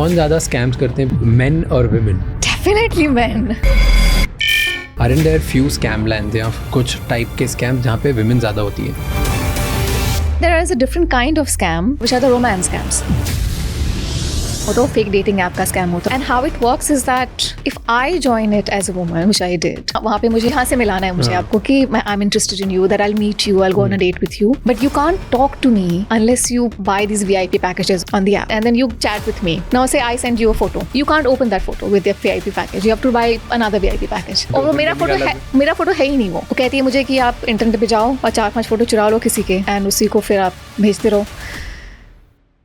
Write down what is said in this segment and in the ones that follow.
कौन ज़्यादा स्कैम्स करते हैं, मेन और women? Definitely man. Aren't there few scam lands या कुछ टाइप के स्कैम जहाँ पे विमेन ज़्यादा होती है? There is a different kind of scam which are the romance scams. वो तो फेक डेटिंग ऐप का स्कैम होता है. And how it works is that if I join it as a woman which I did, वहाँ पे मुझे यहाँ से मिलाना है मुझे आपको कि I am interested in you, that I will meet you, I will go on a date with you, but you can't talk to me unless you buy these VIP packages on the app and then you chat with me. Now say I send you a photo, you can't open that photo with the VIP package, you have to buy another VIP package. और वो मेरा photo है ही नहीं. वो कहती है मुझे कि आप इंटरनेट पे जाओ और 4-5 फोटो चुरा लो किसी के एंड उसी को फिर आप भेजते रहो.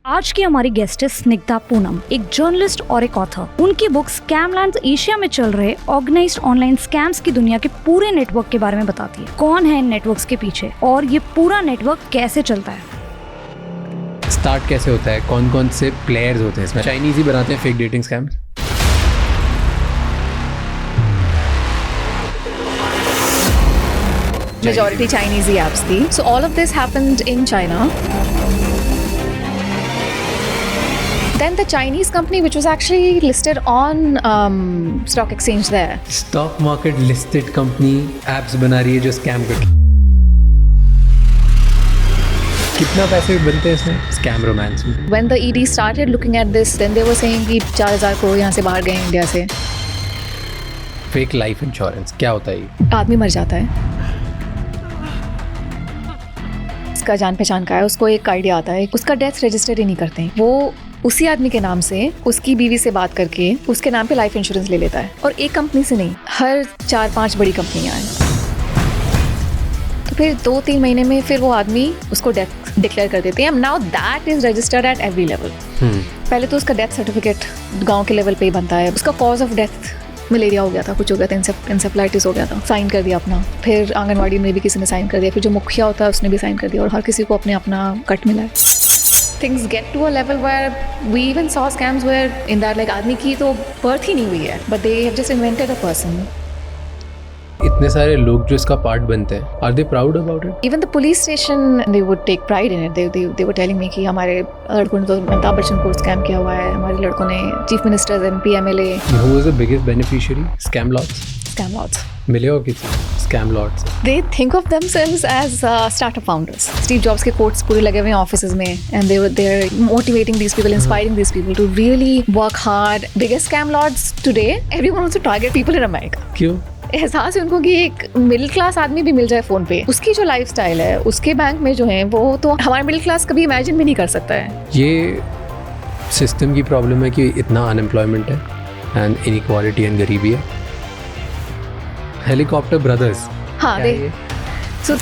आज की हमारी गेस्ट है स्निग्धा पूनम, एक जर्नलिस्ट और एक ऑथर. उनकी बुक स्कैमलैंड एशिया में चल रहे ऑर्गेनाइज्ड ऑनलाइन स्कैम्स की दुनिया के पूरे नेटवर्क के बारे में बताती है. कौन है इन नेटवर्क्स के पीछे और ये पूरा नेटवर्क कैसे चलता है. स्टार्ट कैसे होता है, कौन कौन से प्लेयर्स होते हैं इसमें? चाइनीज ही बनाते हैं fake dating scams? Majority Chinese apps थी. So all of this happened in China. Then the Chinese company which was actually listed on stock exchange there. Stock market listed company apps बना रही है जो scam कर. कितना पैसे बनते हैं इसमें स्कैम रोमांस में? When the ED started looking at this, then they were saying कि 4,000 करोड़ यहाँ से बाहर गए इंडिया से. फेक लाइफ इंश्योरेंस क्या होता है ये? आदमी मर जाता है, उसका जान पहचान का है, उसको एक आइडिया आता है, उसका डेथ रजिस्टर ही नहीं करते हैं. वो उसी आदमी के नाम से उसकी बीवी से बात करके उसके नाम पे लाइफ इंश्योरेंस ले लेता है. और एक कंपनी से नहीं, हर 4-5 बड़ी कंपनियां हैं. तो फिर 2-3 महीने में फिर वो आदमी उसको डेथ डिक्लेयर कर देते हैं. Now that is registered at every level. पहले तो उसका डेथ सर्टिफिकेट गांव के लेवल पे ही बनता है. उसका कॉज ऑफ डेथ मलेरिया हो गया था, कुछ हो गया था, इंसेफ्लाइटिस हो गया था, साइन कर दिया अपना. फिर आंगनवाड़ी में भी किसी ने साइन कर दिया, फिर जो मुखिया होता है उसने भी साइन कर दिया, और हर किसी को अपने अपना कट मिला है. Things get to a level where we even saw scams where in that like आदमी की तो birth ही नहीं हुई है, but they have just invented a person. इतने सारे लोग जो इसका पार्ट बनते हैं, are they proud about it? Even the police station, they would take pride in it. They were telling me कि हमारे लड़कों ने तो अमिताभ बच्चन को स्कैम किया हुआ है, हमारे लड़कों ने chief ministers, MP, MLA. Who was the biggest beneficiary? Scam lords. Scam lords. मिले हो किसी स्कैम लॉर्ड से? They think of themselves as startup founders. Steve Jobs के quotes पूरे लगे हुए हैं offices में, and they're motivating these people, inspiring these people to really work hard. Biggest scam lords today, everyone wants to target people in America. क्यों? एहसास है उनको कि एक मिडिल क्लास आदमी भी मिल जाए फ़ोन पे, उसकी जो लाइफस्टाइल है, उसके बैंक में जो है, वो तो हमारा मिडिल क्लास कभी इमेजिन भी नहीं कर सकता है. ये सिस्टम की प्रॉब्लम है कि इतना अनएम्प्लॉयमेंट है एंड इनइक्वालिटी एंड गरीबी है. Helicopter brothers. हाँ, सो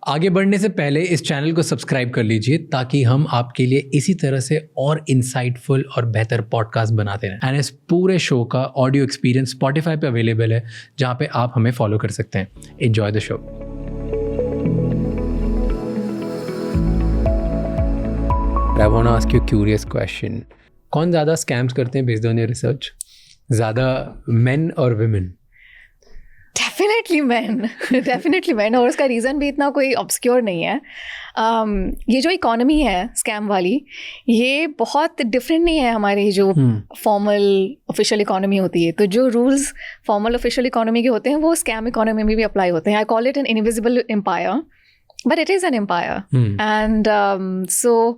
आगे बढ़ने से पहले इस चैनल को सब्सक्राइब कर लीजिए ताकि हम आपके लिए इसी तरह से और इंसाइटफुल और बेहतर पॉडकास्ट बनाते रहें. एंड इस पूरे शो का ऑडियो एक्सपीरियंस स्पॉटिफाई पे अवेलेबल है, जहाँ पे आप हमें फॉलो कर सकते हैं. Enjoy the show. I want to ask you curious question. कौन ज़्यादा स्कैम्स करते हैं बेस्ड ऑन योर रिसर्च? ज़्यादा मेन और विमेन? Definitely man. और उसका रीज़न भी इतना कोई ऑब्सक्योर नहीं है. ये जो इकोनॉमी है स्कैम वाली, ये बहुत डिफरेंट नहीं है हमारी जो फॉर्मल ऑफिशियल इकोनॉमी होती है. तो जो रूल्स फॉर्मल ऑफिशियल इकोनॉमी के होते हैं वो स्कैम इकोनॉमी में भी अप्लाई होते हैं. I call it an invisible empire, but it is an empire. And so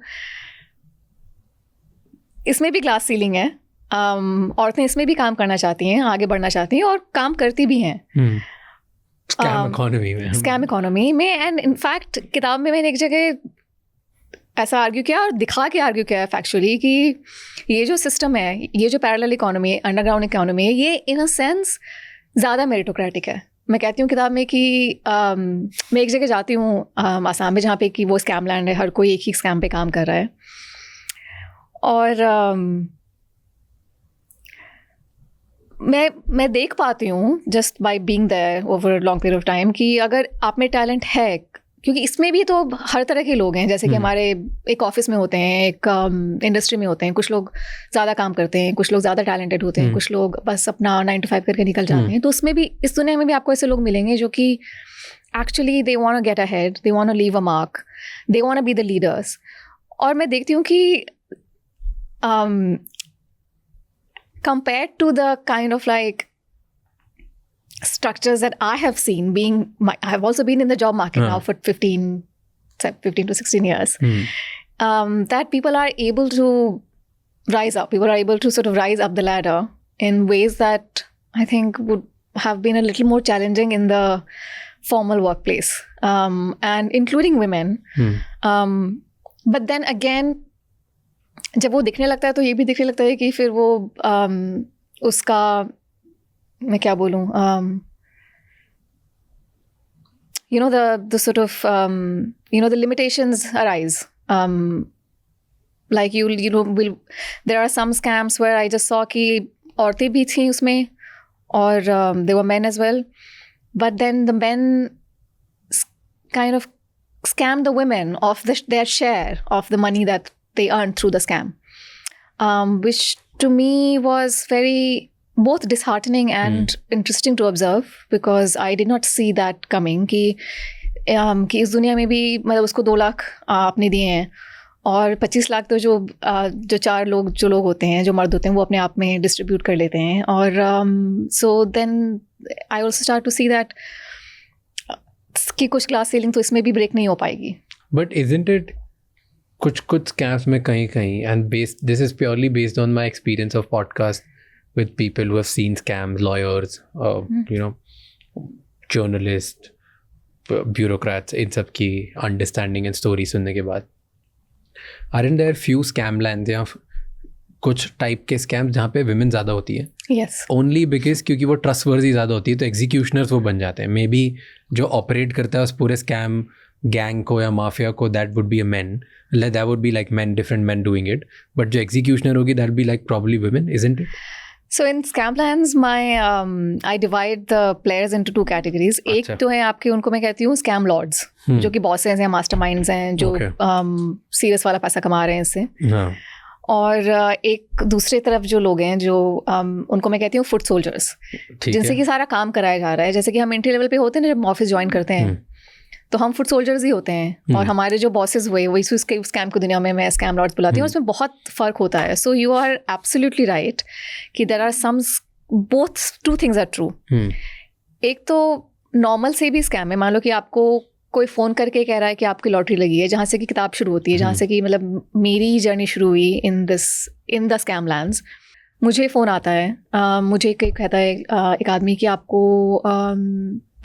इसमें भी ग्लास सीलिंग है. औरतें इसमें भी काम करना चाहती हैं, आगे बढ़ना चाहती हैं, और काम करती भी हैं स्कैम इकोनॉमी में. एंड इनफैक्ट किताब में मैंने एक जगह ऐसा आर्ग्यू किया और दिखा के आर्ग्यू किया फैक्चुअली कि ये जो सिस्टम है, ये जो पैरेलल इकोनॉमी है, अंडरग्राउंड इकोनॉमी है, ये इन अ सेंस ज़्यादा मेरिटोक्रेटिक है. मैं कहती हूँ किताब में कि मैं एक जगह जाती हूँ आसाम में, जहाँ पे कि वो स्कैम लैंड है, हर कोई एक ही स्कैम पे काम कर रहा है. और मैं देख पाती हूँ just by being there over long period of time कि अगर आप में टैलेंट है, क्योंकि इसमें भी तो हर तरह के लोग हैं. जैसे कि हमारे एक ऑफिस में होते हैं, एक इंडस्ट्री में होते हैं, कुछ लोग ज़्यादा काम करते हैं, कुछ लोग ज़्यादा टैलेंटेड होते हैं, कुछ लोग बस अपना 9 to 5 करके निकल जाते हैं. तो उसमें भी, इस दुनिया में भी आपको ऐसे लोग मिलेंगे जो कि actually they want to get ahead, they want to leave a mark, they want to be the leaders. और मैं देखती हूँ कि compared to the kind of like structures that I have seen I've also been in the job market now for 15 to 16 years, that people are able to rise up. People are able to sort of rise up the ladder in ways that I think would have been a little more challenging in the formal workplace, and including women. But then again, जब वो दिखने लगता है तो ये भी दिखने लगता है कि फिर वो उसका मैं क्या बोलूँ, you know, the sort of you know, the limitations arise. Like you know, there are some scams where I just saw कि औरतें भी थी उसमें और there were men as well, but then the men kind of scam the women of their share of the money that they earned through the scam, which to me was very both disheartening and interesting to observe, because I did not see that coming कि इस दुनिया में भी मतलब उसको 2 लाख आपने दिए हैं और 25 लाख तो जो 4 लोग जो लोग होते हैं, जो मर्द होते हैं, वो अपने आप में डिस्ट्रीब्यूट कर लेते हैं. और so then I also start to see that कि कुछ क्लास सीलिंग तो इसमें भी ब्रेक नहीं हो पाएगी. बट इजंट इट कुछ स्कैम्स में कहीं and this is purely based on my experience of podcast with people who have seen scams, lawyers, you know, journalists, bureaucrats, इन सब की understanding and story सुनने के बाद, aren't there few scam lands या कुछ टाइप के स्कैम्स जहाँ पे विमेन ज़्यादा होती है? Yes. Only because क्योंकि वो ट्रस्टवर्दी ज़्यादा होती है तो एग्जीक्यूशनर्स वो बन जाते हैं. मे बी जो ऑपरेट करता है उस पूरे स्कैम गैंग को या माफिया को, that would be a man, that would be like man, different man doing it. But जो एग्जीक्यूशनर होगी that be like probably women, isn't it? So in Scamlands, I divide the players into 2 categories. एक तो है आपके, उनको मैं कहती हूँ scam lords, जो कि bosses हैं, masterminds हैं, जो serious वाला पैसा कमा रहे हैं इससे. और एक दूसरे तरफ जो लोग हैं जो उनको मैं कहती हूँ foot soldiers, जिनसे कि सारा काम कराया जा रहा है. जैसे कि हम एंट्री लेवल पे होते हैं ना, जब ऑफिस ज्वाइन करते हैं तो हम फुट सोल्जर्स ही होते हैं, और हमारे जो बॉसेस हुए वही स्कैम की दुनिया में मैं स्कैम लॉर्ड्स बुलाती हूँ. उसमें बहुत फ़र्क होता है. So you are absolutely right कि there are some, both 2 things are true. एक तो नॉर्मल से भी स्कैम है. मान लो कि आपको कोई फ़ोन करके कह रहा है कि आपकी लॉटरी लगी है, जहाँ से कि किताब शुरू होती है, जहाँ से कि मतलब मेरी जर्नी शुरू हुई इन द स्कैम लैंड्स. मुझे फ़ोन आता है, मुझे कहता है एक आदमी कि आपको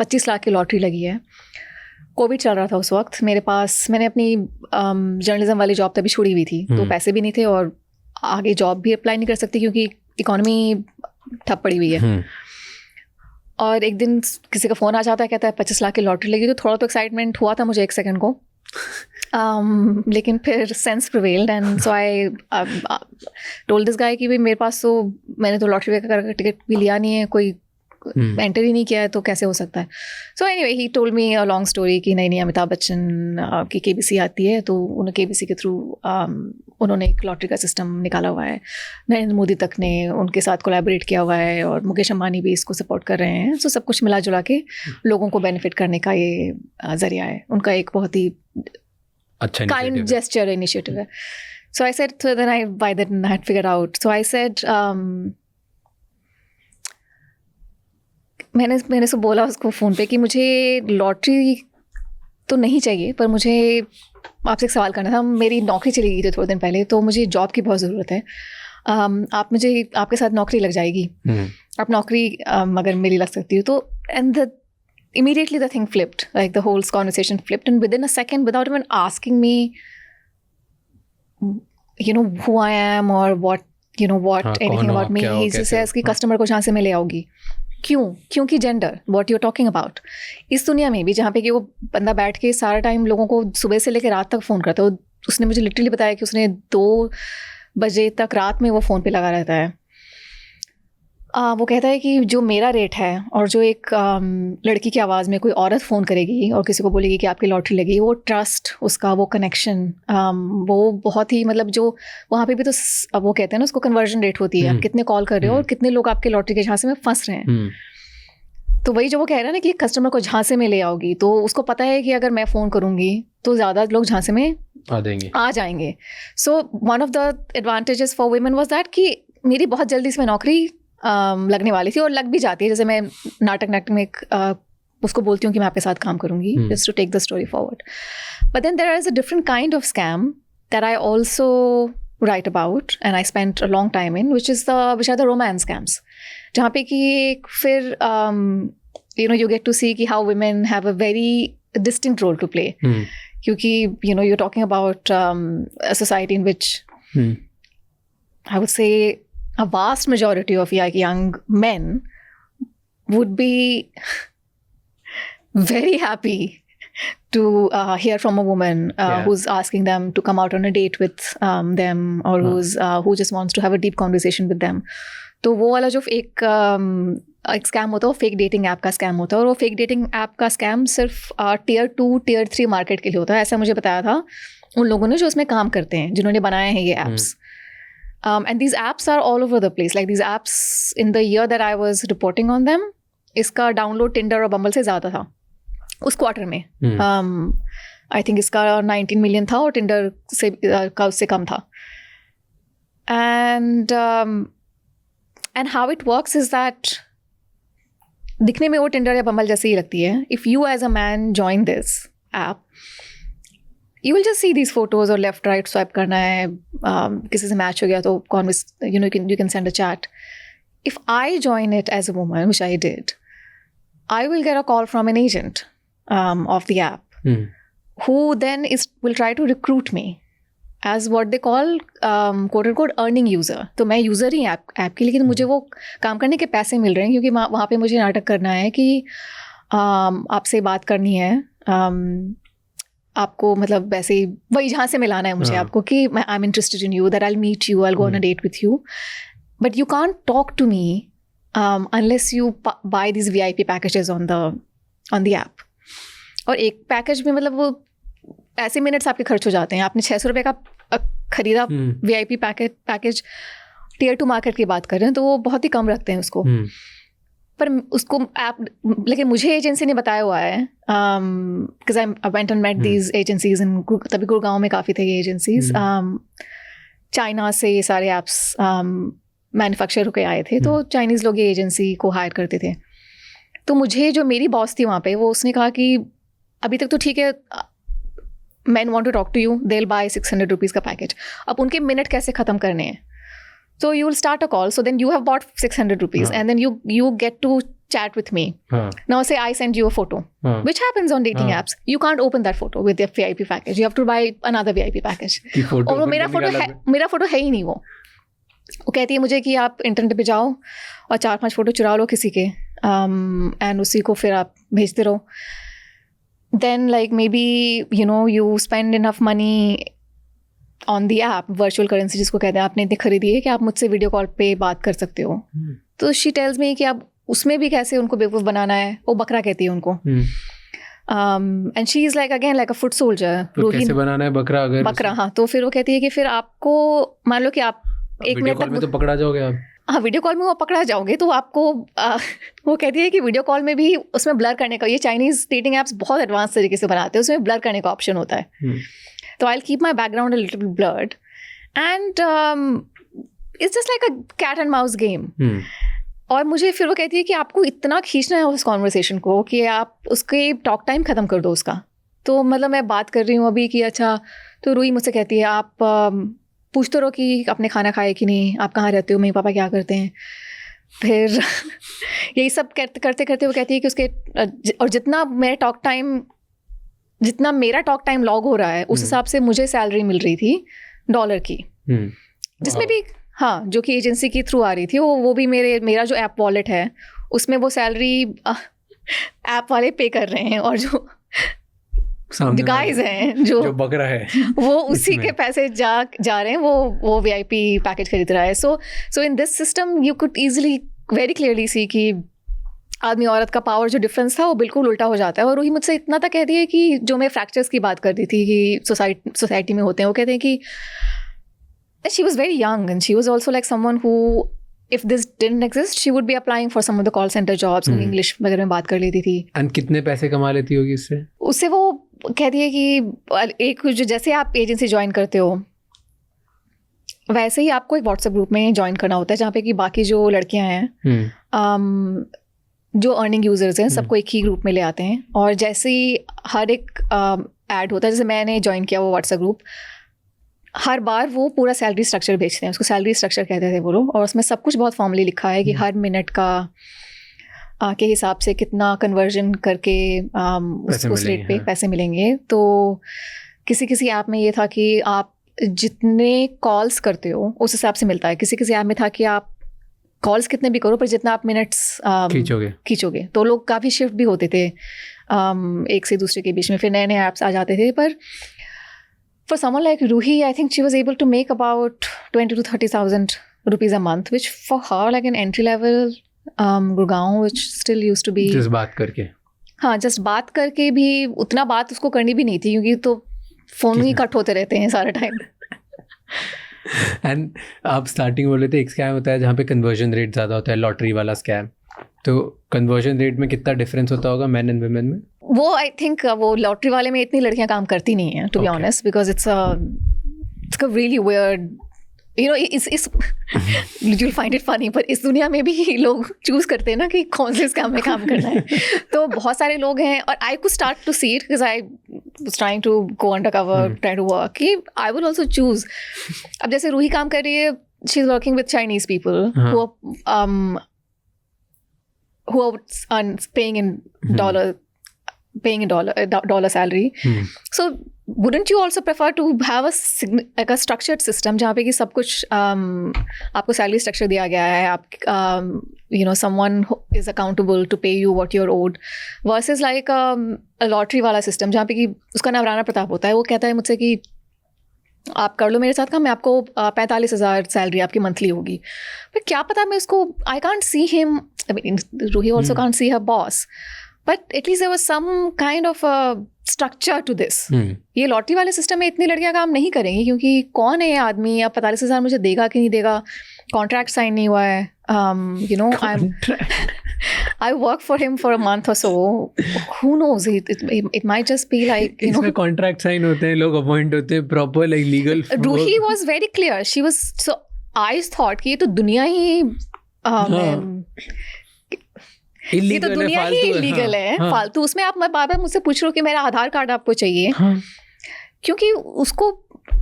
25 लाख की लॉटरी लगी है. कोविड चल रहा था उस वक्त. मेरे पास, मैंने अपनी जर्नलिज्म वाली जॉब तभी छोड़ी हुई थी, तो पैसे भी नहीं थे और आगे जॉब भी अप्लाई नहीं कर सकती क्योंकि इकोनॉमी ठप पड़ी हुई है. और एक दिन किसी का फ़ोन आ जाता है, कहता है 25 लाख की लॉटरी लगी. तो थोड़ा तो एक्साइटमेंट हुआ था मुझे 1 सेकंड को, लेकिन फिर sense prevailed and so I told this guy कि भाई मेरे पास तो, मैंने तो लॉटरी का टिकट भी लिया नहीं है, कोई एंटर ही नहीं किया है, तो कैसे हो सकता है. So anyway he told me a long story कि नहीं अमिताभ बच्चन की KBC आती है, तो उन्हें KBC के थ्रू उन्होंने एक लॉटरी का सिस्टम निकाला हुआ है. नरेंद्र मोदी तक ने उनके साथ कोलैबोरेट किया हुआ है और मुकेश अंबानी भी इसको सपोर्ट कर रहे हैं. सो सब कुछ मिला जुला के लोगों को बेनिफिट करने का ये ज़रिया है. उनका एक बहुत ही अच्छा काइंड जेस्चर इनिशिएटिव है. So I said, then I by that I had figure out. So I said, मैंने उसको बोला उसको फ़ोन पे कि मुझे लॉटरी तो नहीं चाहिए, पर मुझे आपसे एक सवाल करना था. मेरी नौकरी चली गई थी थोड़े दिन पहले, तो मुझे जॉब की बहुत ज़रूरत है. आप मुझे, आपके साथ नौकरी लग जाएगी, आप नौकरी अगर मेरी लग सकती हो तो. And immediately the thing flipped, like the whole conversation flipped, and within a second, without even asking me, you know, who I am or what, you know, anything about me, he just says कि customer को जहाँ से मैं ले आऊँगी. क्योंकि gender, what you are talking about, इस दुनिया में भी जहाँ पे कि वो बंदा बैठ के सारा टाइम लोगों को सुबह से लेकर रात तक फ़ोन करता है. उसने मुझे लिटरली बताया कि उसने 2 बजे तक रात में वो फ़ोन पे लगा रहता है. वो कहता है कि जो मेरा रेट है और जो एक लड़की की आवाज़ में कोई औरत फ़ोन करेगी और किसी को बोलेगी कि आपकी लॉटरी लगी, वो ट्रस्ट, उसका वो कनेक्शन, वो बहुत ही, मतलब जो वहाँ पे भी तो वो कहते हैं ना उसको कन्वर्जन रेट होती है. आप कितने कॉल कर रहे हो और कितने लोग आपके लॉटरी के जहाँ से में फंस रहे हैं. तो वही जो वो कह रहा है ना कि कस्टमर को झांसे में ले आओगी, तो उसको पता है कि अगर मैं फ़ोन करूँगी तो ज़्यादा लोग झांसे में आ जाएंगे. सो one of the advantages for women was that कि मेरी बहुत जल्दी इसमें नौकरी लगने वाली थी, और लग भी जाती है. जैसे मैं नाटक में उसको बोलती हूँ कि मैं आपके साथ काम करूँगी, just to take the story forward. But then there is a different kind of scam that I also write about and I spent a long time in, which are the romance scams, जहाँ पे कि फिर you get to see कि how women have a very distinct role to play. क्योंकि you're talking about a society in which I would say a vast majority of young men would be very happy to hear from a woman who's asking them to come out on a date with them, or who just wants to have a deep conversation with them. तो वो वाला जो एक scam होता है वो fake dating app का scam होता है, और वो फेक डेटिंग ऐप का स्कैम सिर्फ Tier 2 Tier 3 मार्केट के लिए होता है. ऐसा मुझे बताया था उन लोगों ने जो उसमें काम करते हैं, जिन्होंने बनाए हैं ये apps. And these apps are all over the place. Like these apps, in the year that I was reporting on them, इसका डाउनलोड टिंडर और बम्बल से ज़्यादा था उस क्वार्टर में. आई थिंक इसका 19 मिलियन था और टिंडर से का उससे कम था. And how it works is that दिखने में वो टिंडर या बम्बल जैसे ही लगती है. If you as a man join this app, you will just see these photos और लेफ्ट राइट स्वाइप करना है. किसी से मैच हो गया तो you can send a chat. If I join it as a woman, which I did, I will get a call from an agent of the app who then will try to recruit me as what they call quote unquote earning user. तो मैं user ही app की, लेकिन मुझे वो काम करने के पैसे मिल रहे हैं क्योंकि वहाँ पे मुझे नाटक करना है कि आपसे बात करनी है, आपको मतलब वैसे ही वही जहाँ से मिलाना है मुझे आपको कि I am interested in you, that I will meet you, I will go on a date with you, but you can't talk to me unless you buy these VIP packages on the app. और एक package में मतलब वो ऐसे minutes आपके खर्च हो जाते हैं. आपने 600 रुपये का खरीदा VIP पैकेज, Tier 2 मार्केट की बात कर रहे हैं, तो वो बहुत ही कम रखते हैं उसको. पर उसको ऐप, लेकिन मुझे एजेंसी ने बताया हुआ है, because I went and met these agencies in, तभी गुड़गांव में काफ़ी थे ये एजेंसीज. चाइना से ये सारे ऐप्स मैन्युफैक्चर होके आए थे, तो चाइनीज़ लोग ये एजेंसी को हायर करते थे. तो मुझे जो मेरी बॉस थी वहाँ पे, वो उसने कहा कि अभी तक तो ठीक है, man want to talk to you, they will buy 600 rupees का पैकेज. अब उनके मिनट कैसे ख़त्म करने हैं, तो you will start a call, so then you have bought 600 rupees and then you get to chat with me. Now say I send you a photo, which happens on dating apps. You can't open that photo with your VIP package. You have to buy another VIP package. और वो मेरा photo है ही नहीं. वो कहती है मुझे कि आप इंटरनेट पे जाओ और 4-5 फोटो चुरा लो किसी के, एंड उसी को फिर आप भेजते रहो. Then like maybe you spend enough money on the app, virtual currency जिसको कहते हैं, आपने इतनी खरीदी है कि आप मुझसे वीडियो कॉल पे बात कर सकते हो. तो शी टेल्स मी कि आप उसमें भी कैसे उनको बेवकूफ़ बनाना है. वो बकरा कहती है उनको. And she is like again like a foot soldier. कैसे बनाना है बकरा? अगर बकरा, हाँ. तो फिर वो कहती है कि फिर आपको मान लो कि आप एक मिनट तक तो पकड़ा जाओगे आप. हाँ, वीडियो कॉल में वो पकड़ा जाओगे, तो आपको वो कहती है कि वीडियो कॉल में भी उसमें ब्लर करने का, ये चाइनीज़ डेटिंग ऐप्स बहुत एडवांस तरीके से बनाते हैं, उसमें ब्लर करने का ऑप्शन होता है. तो I will keep my background a little blurred and it's just like a cat and mouse game. और मुझे फिर वो कहती है कि आपको इतना खींचना है उस कॉन्वर्सेशन को कि आप उसके टॉक टाइम ख़त्म कर दो उसका. तो मतलब मैं बात कर रही हूँ अभी कि अच्छा, तो रूही मुझसे कहती है आप पूछते रहो कि आपने खाना खाया कि नहीं, आप कहाँ रहते हो, मम्मी पापा क्या करते हैं. फिर यही सब करते करते वो कहती है कि उसके और जितना मेरा टॉक टाइम लॉग हो रहा है उस हिसाब से मुझे सैलरी मिल रही थी $, की, जिसमें भी हाँ जो कि एजेंसी के थ्रू आ रही थी. वो भी मेरा जो ऐप वॉलेट है उसमें वो सैलरी ऐप वाले पे कर रहे हैं, और जो गाइज हैं जो बकरा है वो उसी के पैसे जा रहे हैं, वो VIP पैकेज खरीद रहा है. So in this system you could easily very clearly see कि आदमी औरत का पावर जो डिफरेंस था वो बिल्कुल उल्टा हो जाता है. और वही मुझसे इतना तक कहती है कि जो मैं फ्रैक्चर्स की बात करती थी कि सोसाइटी में होते हैं, वो कहते हैं कि she was very young and she was also like someone who if this didn't exist, she would be applying for some of the call center jobs. English वगैरह में बात कर लेती थी. And कितने पैसे कमा लेती होगी इससे? उससे वो कहती है कि एक जो जैसे आप एजेंसी ज्वाइन करते हो वैसे ही आपको एक व्हाट्सएप ग्रुप में ज्वाइन करना होता है जहाँ पे कि बाकी जो लड़कियाँ हैं जो अर्निंग यूजर्स हैं सबको एक ही ग्रुप में ले आते हैं. और जैसे ही हर एक ऐड होता है, जैसे मैंने ज्वाइन किया वो व्हाट्सएप ग्रुप, हर बार वो पूरा सैलरी स्ट्रक्चर भेजते हैं. उसको सैलरी स्ट्रक्चर कहते थे वो लोग. और उसमें सब कुछ बहुत फॉर्मली लिखा है कि हर मिनट का के हिसाब से कितना कन्वर्जन करके उस रेट पे पैसे मिलेंगे. तो किसी ऐप में ये था कि आप जितने कॉल्स करते हो उस हिसाब से मिलता है. किसी ऐप में था कि आप कॉल्स कितने भी करो पर जितना आप मिनट्स खींचोगे. तो लोग काफ़ी शिफ्ट भी होते थे एक से दूसरे के बीच में. फिर नए नए ऐप्स आ जाते थे. पर for someone like Ruhi, I think she was able to make about 20 to 30,000 rupees a month, which for her like an entry level Gurgaon, which still used to be just बात करके. हाँ, just बात करके भी उतना बात उसको करनी भी नहीं थी क्योंकि तो फोन ही कट होते रहते हैं सारा टाइम. एंड आप स्टार्टिंग बोले थे एक स्कैम होता है जहाँ पे कन्वर्जन रेट ज़्यादा होता है, लॉटरी वाला स्कैम. तो कन्वर्जन रेट में कितना डिफरेंस होता होगा मेन एंड वुमेन में? वो आई थिंक वो लॉटरी वाले में इतनी लड़कियां काम करती नहीं हैं to be honest, because it's a really weird, you know, is you'll find it funny, पर इस दुनिया में भी लोग चूज करते हैं ना कि कौन से स्कैम में काम करना है. तो बहुत सारे लोग हैं और I could start to see it because I was trying to go undercover, trying to work, कि I would also choose. अब जैसे रूही काम कर रही है, she's working with Chinese people who are paying in dollar salary. So wouldn't you also prefer to have a structured system जहाँ पे कि सब कुछ आपको salary structure दिया गया है, आप you know someone who is accountable to pay you what you're owed, versus like a lottery वाला system जहाँ पे कि उसका नाम राणा प्रताप होता है. वो कहता है मुझसे कि आप कर लो मेरे साथ काम, मैं आपको 45,000 सैलरी आपकी मंथली होगी. पर क्या पता मैं उसको I can't see him, I mean Ruhi also can't see her boss, but at least there was some kind of a structure to this. ये लॉटरी वाले सिस्टम में इतनी लड़कियां काम नहीं करेंगी क्योंकि कौन है ये आदमी, या 45,000 मुझे देगा कि नहीं देगा, कॉन्ट्रैक्ट साइन नहीं हुआ है, you know, I work for him for a month or so, who knows, it might just be like, you know, इसमें कॉन्ट्रैक्ट साइन होते हैं, लोग अपॉइंट होते हैं, proper like legal. Ruhi was very clear, she was, so I thought कि ये तो दुनिया ही ये तो दुनिया ही इलीगल है, फालतू. उसमें आप बार बार मुझसे पूछ रहे हो कि मेरा आधार कार्ड आपको चाहिए, क्योंकि उसको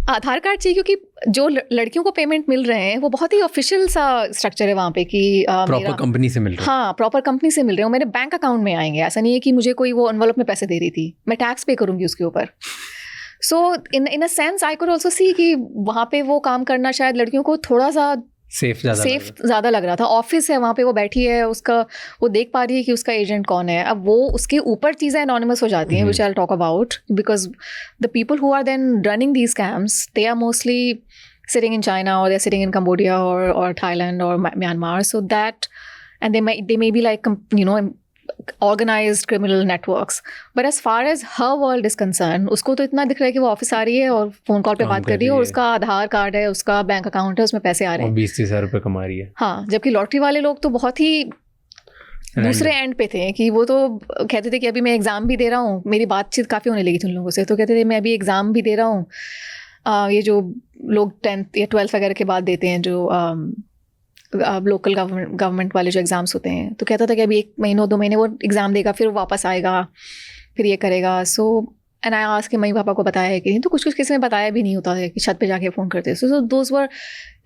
आधार कार्ड चाहिए क्योंकि जो लड़कियों को पेमेंट मिल रहे हैं वो बहुत ही ऑफिशियल सा स्ट्रक्चर है वहाँ पे कि प्रॉपर कंपनी से मिल रहे हैं. हाँ, प्रॉपर कंपनी से मिल रहे हो, मेरे बैंक अकाउंट में आएंगे. ऐसा नहीं है कि मुझे कोई वो एनवलप में पैसे दे रही थी, मैं टैक्स पे करूँगी उसके ऊपर. So in a sense I could also see कि वहाँ पे वो काम करना शायद लड़कियों को थोड़ा सा सेफ ज़्यादा लग रहा था. ऑफिस है वहाँ पे, वो बैठी है, उसका वो देख पा रही है कि उसका एजेंट कौन है. अब वो उसके ऊपर चीज़ें एनोनिमस हो जाती हैं, which I will talk about, because the people who are then running these scams, they are mostly sitting in China, or they're sitting in Cambodia or Thailand or Myanmar. So that, and they may be like, you know, organized criminal networks. But as far as her world is concerned, उसको तो इतना दिख रहा है कि वो office आ रही है और फोन कॉल पे बात कर रही है और उसका आधार कार्ड है, उसका बैंक अकाउंट है, उसमें पैसे आ रहे हैं, 20,000 रुपये कमा रही है. हाँ, जबकि लॉटरी वाले लोग तो बहुत ही दूसरे एंड पे थे कि वो तो कहते थे कि अभी मैं एग्ज़ाम भी दे रहा हूँ. मेरी बातचीत काफ़ी होने लगी थी उन लोगों से, तो कहते थे मैं अभी एग्ज़ाम भी दे रहा हूँ. ये जो लोग 10th या 12th वगैरह के बाद देते हैं, जो लोकल गवर्नमेंट वाले जो एग्ज़ाम्स होते हैं, तो कहता था कि अभी 1 महीने 2 महीने वो एग्ज़ाम देगा, फिर वापस आएगा, फिर ये करेगा. सो एंड आई आस्क्ड कि मम्मी पापा को बताया है कि नहीं, तो कुछ किसी ने बताया भी नहीं होता है कि छत पे जाके फ़ोन करते. So those were,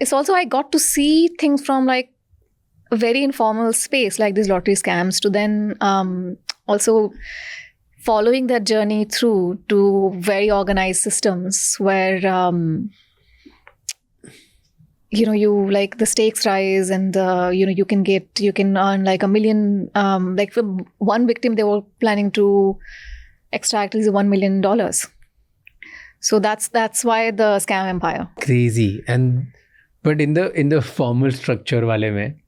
it's also I got to see things from like a very informal space like these lottery scams, to then also following that journey through to very organized systems where you know, you like the stakes rise and you know, you can earn like $1 million, like for one victim they were planning to extract at least $1 million. So that's why the scam empire. Crazy. And but in the formal structure वाले में,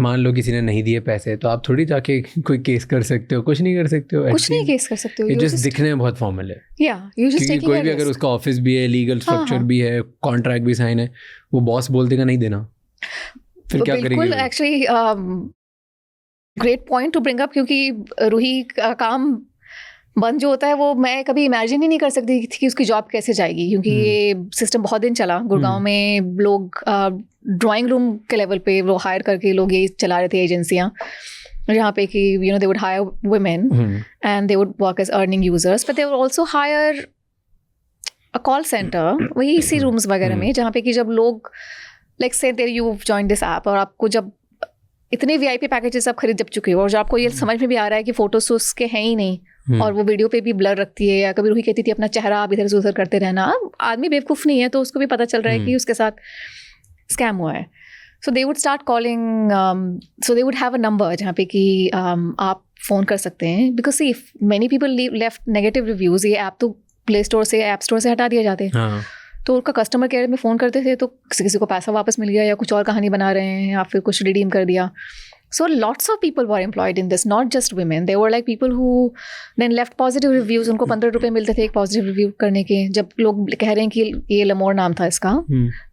मान लो किसी ने नहीं दिए पैसे, तो आप थोड़ी जाके कोई केस कर सकते हो, कुछ नहीं कर सकते हो, कुछ नहीं केस कर सकते हो. ये जस्ट दिखने में बहुत फॉर्मल है. क्योंकि कोई भी अगर उसका ऑफिस भी है, लीगल स्ट्रक्चर भी है, कॉन्ट्रैक्ट भी साइन है, वो बॉस बोल देगा नहीं देना. फिर क्या करेगी बिल्कुल वो? Actually great point two bring up, क्योंकि रूही का काम बंद जो होता है वो मैं कभी इमेजिन ही नहीं कर सकती थी कि उसकी जॉब कैसे जाएगी, क्योंकि ये सिस्टम बहुत दिन चला गुड़गांव में। लोग ड्राइंग रूम के लेवल पे वो हायर करके लोग ये चला रहे थे एजेंसियाँ, जहाँ पे कि you know they would hire women and they would work as earning users, but they would also hire a call centre वही इसी रूम्स वगैरह में, जहाँ पे कि जब लोग like say there you join this app और आपको जब इतने वीआईपी पैकेजेस आप खरीद जब चुके हो और जो आपको ये समझ में भी आ रहा है कि फोटोज तो उसके हैं ही नहीं और वो वीडियो पे भी ब्लर रखती है, या कभी रूही कहती थी अपना चेहरा आप इधर से उधर करते रहना, आदमी बेवकूफ़ नहीं है तो उसको भी पता चल रहा है कि उसके साथ स्कैम हुआ है। So they would start calling, so they would have a number जहाँ पे कि आप फ़ोन कर सकते हैं, because see many people left negative reviews. ये ऐप तो प्ले स्टोर से ऐप स्टोर से हटा दिया जाते हैं, तो उनका कस्टमर केयर में फ़ोन करते थे तो किसी को पैसा वापस मिल गया या कुछ और कहानी बना रहे हैं या फिर कुछ रिडीम कर दिया। So lots of people were employed in this, not just women. They were like people who then left positive reviews. उनको 15 रुपए मिलते थे एक पॉजिटिव रिव्यू करने के, जब लोग कह रहे हैं कि ये लमोर नाम था इसका,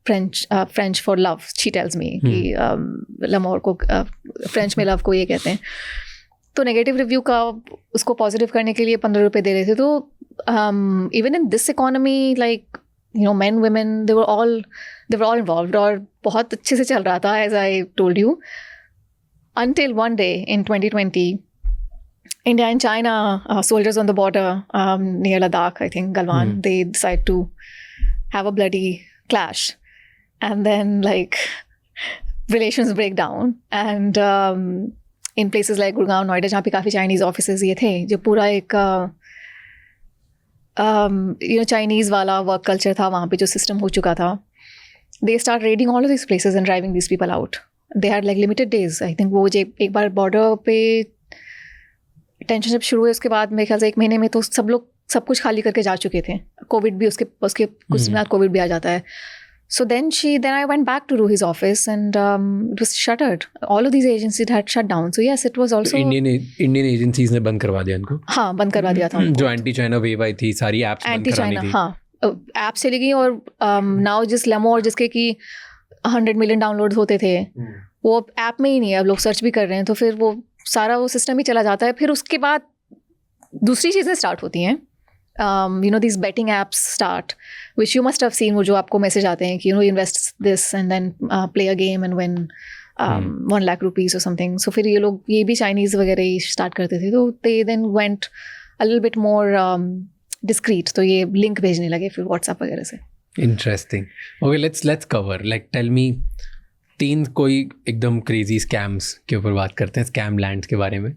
French for love, she tells me कि लमोर को फ्रेंच में लव को ये कहते हैं। तो नेगेटिव रिव्यू का उसको पॉजिटिव करने के लिए 15 रुपए दे रहे थे। तो even in this economy like you know men women they were all involved और बहुत अच्छे से चल रहा था, as I told you, until one day in 2020 India and China soldiers on the border near Ladakh, I think Galwan, they decide to have a bloody clash and then like relations break down and in places like Gurgaon, Noida, जहाँ पे काफ़ी Chinese offices ये थे, जो पूरा एक Chinese वाला work culture था वहाँ पे, जो सिस्टम हो चुका था। They start raiding all of this places and driving this people out. They had like limited days, I think वो एक बार बॉर्डर पे टेंशन जब शुरू हुई उसके बाद मेरे ख्याल से 1 महीने में तो सब लोग सब कुछ खाली करके जा चुके थे। कोविड भी उसके कुछ दिन बाद कोविड भी आ जाता है। So then I went back to Ruhi's office and it was shuttered. All of these agencies had shut down. So yes, it was also Indian agencies ने बंद करवा दिया इनको। हाँ, बंद करवा दिया था। जो एंटी चाइना वेव आई थी, सारी एप्स बंद करानी थी। हाँ, एप्स चली गई और नाउ जिस लेमोर जिसके कि 100 मिलियन डाउनलोड्स होते थे वो ऐप में ही नहीं है। अब लोग सर्च भी कर रहे हैं तो फिर वो सारा वो सिस्टम ही चला जाता है। फिर उसके बाद दूसरी चीज़ें स्टार्ट होती हैं। You know, these betting apps start, which you must have seen, वो जो आपको मैसेज आते हैं कि you know invest this and then play a game and win 1 lakh rupees or something. So फिर ये लोग ये भी चाइनीज़ वगैरह ही स्टार्ट करते थे, तो they then went a little bit more discreet. तो ये लिंक भेजने लगे फिर व्हाट्सएप वगैरह से। Interesting. Okay, let's cover. Like tell me 3 कोई एकदम crazy scams के ऊपर बात करते हैं, scam lands के बारे में,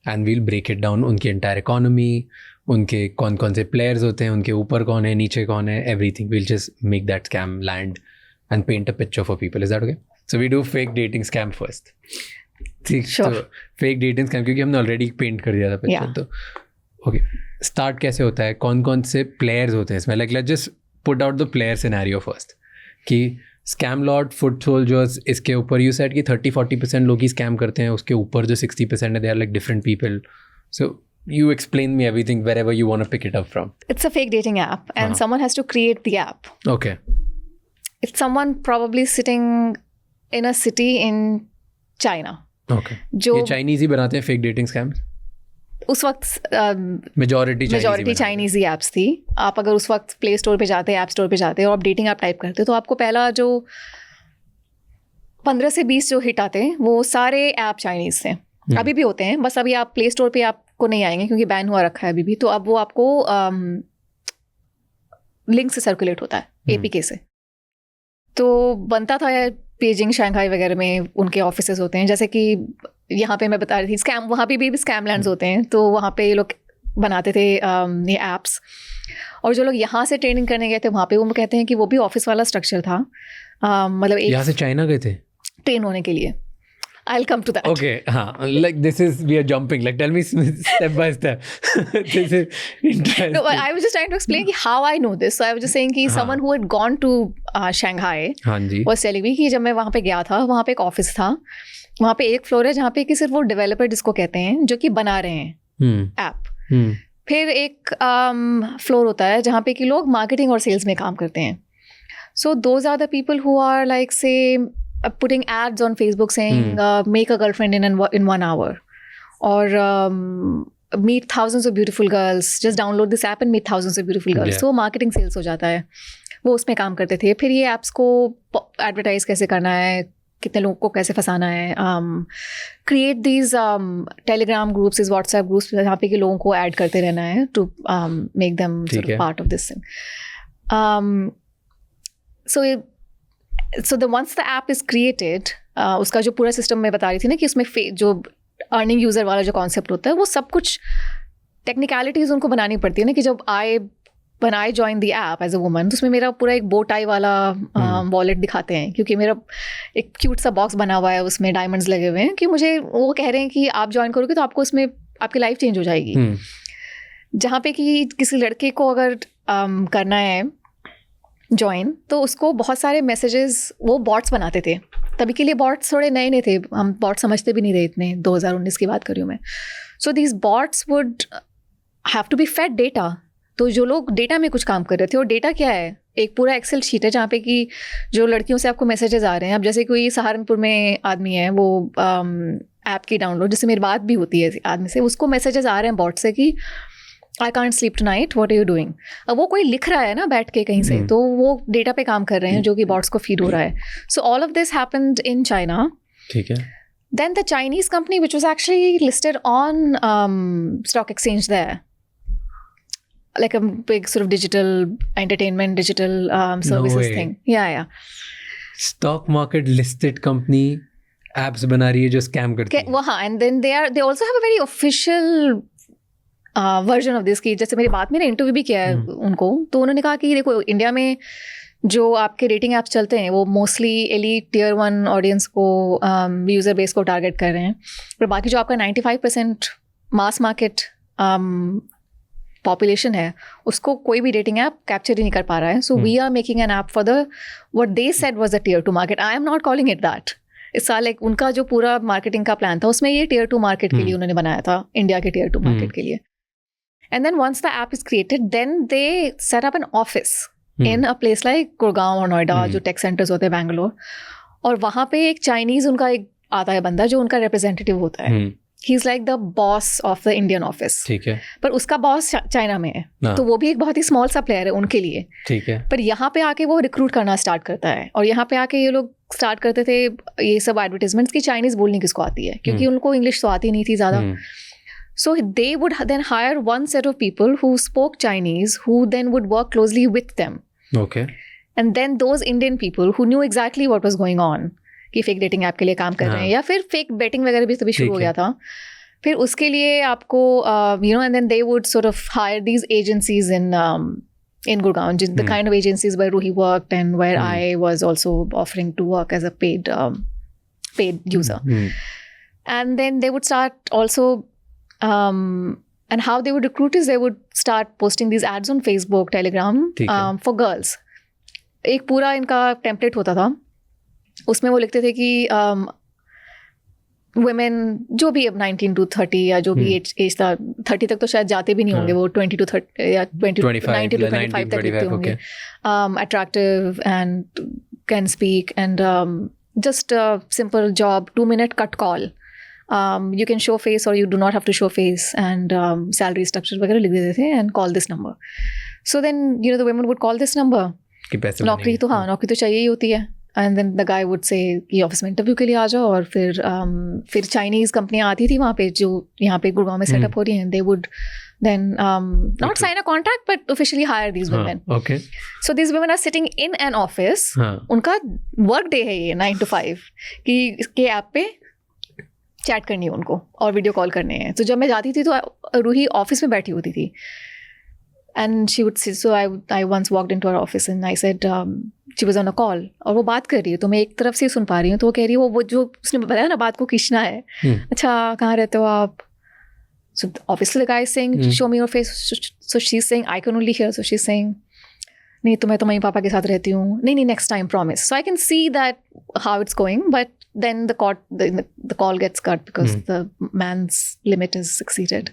and we'll break it down. उनकी entire economy, उनके कौन कौन से प्लेयर्स होते हैं, उनके ऊपर कौन है, नीचे कौन है, everything. Will just make that scam land and paint a picture for people. Is that okay? So we do fake dating scam first. ठीक, तो फेक डेटिंग स्कैम क्योंकि हमने ऑलरेडी पेंट कर दिया था पिक्चर। तो ओके, स्टार्ट कैसे होता है, कौन कौन से प्लेयर्स होते हैं इसमें? Like let's just put out the player scenario first कि स्कैम लॉर्ड, फुट सोल्जर्स, इसके ऊपर यू सेड कि 30-40% लोग ही स्कैम करते हैं, उसके ऊपर जो 60% है they are like different people. So you explain me everything wherever you want to pick it up from. It's a fake dating app and someone has to create the app. Okay. It's someone probably sitting in a city in China. Okay. जो ये Chinese ही बनाते हैं fake dating scams? उस वक्त majority Chinese ही apps थी। आप अगर उस वक्त प्ले स्टोर पे जाते, ऐप स्टोर पे जाते और आप डेटिंग ऐप टाइप करते तो आपको पहला जो 15 से 20 जो हिट आते वो सारे ऐप चाइनीज़ थे। अभी भी होते हैं, बस अभी आप प्ले स्टोर पे आपको नहीं आएंगे क्योंकि बैन हुआ रखा है अभी भी। तो अब वो आपको लिंक से सर्कुलेट होता है APK से। तो बनता था बीजिंग, शंघाई वगैरह में उनके ऑफिसेज होते हैं। जैसे कि यहाँ पे मैं बता रही थी स्कैम, वहाँ पे भी स्कैम लैंड्स होते हैं। तो वहाँ पे ये लोग बनाते थे ये ऐप्स, और जो लोग यहाँ से ट्रेनिंग करने गए थे वहाँ पे वो कहते हैं कि वो भी ऑफिस वाला स्ट्रक्चर था। मतलब यहाँ से चाइना गए थे ट्रेन होने के लिए। I'll come to that. Okay, like this is, we are jumping. Like tell me step by step. This is interesting. No, I was just trying to explain how I know this. So I was just saying कि someone who had gone to Shanghai was telling me कि जब मैं वहाँ पे गया था, वहाँ पे एक ऑफिस था, वहाँ पे एक फ्लोर है जहाँ पे कि सिर्फ वो डेवलपर जिसको कहते हैं जो कि बना रहे हैं ऐप। फिर एक फ्लोर होता है जहाँ पे कि लोग मार्केटिंग और सेल्स में काम करते हैं। So those are the people who are like say putting ads on Facebook saying make a girlfriend in 1 hour, or meet thousands of beautiful girls, just download this app and meet thousands of beautiful girls. So marketing sales हो जाता है, वो उसमें काम करते थे. फिर ये apps को advertise कैसे करना है, कितने लोगों को कैसे फंसाना है, create these telegram groups, these WhatsApp groups जहाँ पे कि लोगों को add करते रहना है to make them sort of part of this thing. So once the app is created, उसका जो पूरा सिस्टम मैं बता रही थी ना कि उसमें जो अर्निंग यूज़र वाला जो कॉन्सेप्ट होता है, वो सब कुछ टेक्निकलिटीज़ उनको बनानी पड़ती है ना, कि जब when I joined the app as a woman, तो उसमें मेरा पूरा एक बो टाई वाला वॉलेट दिखाते हैं, क्योंकि मेरा एक क्यूट सा बॉक्स बना हुआ है, उसमें डायमंड्स लगे हुए हैं, कि मुझे वो कह रहे हैं कि आप ज्वाइन करोगे तो आपको उसमें आपकी लाइफ चेंज हो जाएगी. जहाँ पे कि किसी लड़के को अगर करना है ज्वाइन, तो उसको बहुत सारे मैसेजेस वो बॉट्स बनाते थे. तभी के लिए बॉट्स थोड़े नए नए थे, हम बॉट समझते भी नहीं थे इतने, 2019 की बात कर रही हूँ मैं. So these bots would have to be fed data. तो जो लोग डेटा में कुछ काम कर रहे थे, और डेटा क्या है, एक पूरा एक्सेल शीट है जहाँ पे कि जो लड़कियों से आपको मैसेजेस आ रहे हैं. अब जैसे कोई सहारनपुर में आदमी है, वो ऐप की डाउनलोड, जिससे मेरी बात भी होती है आदमी से, उसको मैसेजेस आ रहे हैं बॉट से कि I can't sleep tonight, what are you doing. अब वो कोई लिख रहा है ना बैठ के कहीं से, तो वो डेटा पे काम कर रहे हैं जो कि बॉट्स को फीड हो रहा है. So all of this happened in China. ठीक है. Then the Chinese company, which was actually listed on stock exchange there, like a big sort of digital entertainment, digital services thing. Yeah. Stock market listed company apps बना रही है जो scam करती है. हाँ, and then they also have a very official version of this. की जैसे मेरी बात में ना इंटरव्यू भी किया है उनको, तो उन्होंने कहा कि देखो इंडिया में जो आपके रेटिंग ऐप्स चलते हैं वो मोस्टली एलीट टियर 1 ऑडियंस को, यूज़र बेस को टारगेट कर रहे हैं, पर बाकी जो आपका 95% मास मार्केट पॉपुलेशन है, उसको कोई भी रेटिंग ऐप कैप्चर ही नहीं कर पा रहा है. So we are making an app for the what they said was the tier 2 market. I am not calling it that. इस साल एक उनका जो पूरा मार्केटिंग का प्लान था, उसमें ये टियर 2 मार्केट के लिए उन्होंने बनाया था, इंडिया के टियर 2 मार्केट के लिए. And then once the app is created, then they set up an office in a place like Gurgaon or Noida, जो tech centers होते हैं बैंगलोर. और वहाँ पे एक चाइनीज उनका एक आता है बंदा जो उनका रिप्रेजेंटेटिव होता है. He is like the boss of the Indian office. ठीक है. पर उसका बॉस चाइना में है, तो वो भी एक बहुत ही स्मॉल सा प्लेयर है उनके लिए. ठीक है. पर यहाँ पे आके वो रिक्रूट करना स्टार्ट करता है, और यहाँ पे आके ये लोग स्टार्ट करते थे ये सब एडवर्टीजमेंट्स की चाइनीज बोलनी किसको आती है, क्योंकि उनको इंग्लिश तो आती नहीं थी ज़्यादा. So they would then hire one set of people who spoke Chinese, who then would work closely with them. Okay. And then those Indian people who knew exactly what was going on, कि fake dating app के लिए काम कर रहे हैं, या फिर fake betting वगैरह भी तभी शुरू हो गया था. फिर उसके लिए आपको and then they would sort of hire these agencies in Gurgaon, the kind of agencies where Ruhi worked and where I was also offering to work as a paid user. And then they would start also and how they would recruit is they would start posting these ads on Facebook, Telegram for girls. एक पूरा इनका template होता था, उसमें वो लिखते थे कि women जो भी अब 19 to 30 या जो भी एज था, 30 तक तो शायद जाते भी नहीं होंगे, वो 20 to 30 या 90 to 25 तक लिखते होंगे. Attractive and can speak and just a simple job, 2-minute cut call. You can show face or you do not have to show face, and salary structure वगैरह लिख देते थे, and call this number. So then the women would call this number. नौकरी तो नौकरी तो चाहिए ही होती है. And then the guy would say कि ऑफिस में इंटरव्यू के लिए आ जाओ. और फिर चाइनीज कंपनियाँ आती थी वहाँ पे जो यहाँ पे गुड़गांव में सेटअप हो रही हैं. They would then not sign a contract but officially hire these women. Okay. So these women are sitting in an office. उनका वर्क डे है ये 9 to 5 कि इसके ऐप पे चैट करनी है उनको और वीडियो कॉल करने हैं. तो जब मैं जाती थी तो रूही ऑफिस में बैठी होती थी, and she would see. So I once walked into her office and I said she was on a call, और वो बात कर रही है तो मैं एक तरफ से सुन पा रही हूँ. तो वो कह रही है, वो जो उसने बताया ना बात को खींचना है. अच्छा कहाँ रहते हो आप? So obviously the guy is saying show me your face. So she is saying I can only here. So she is saying नहीं तो मैं तो मम्मी पापा के साथ रहती हूँ. नहीं next time promise. So I can see that how it's going, but then the call gets cut because the man's limit is exceeded.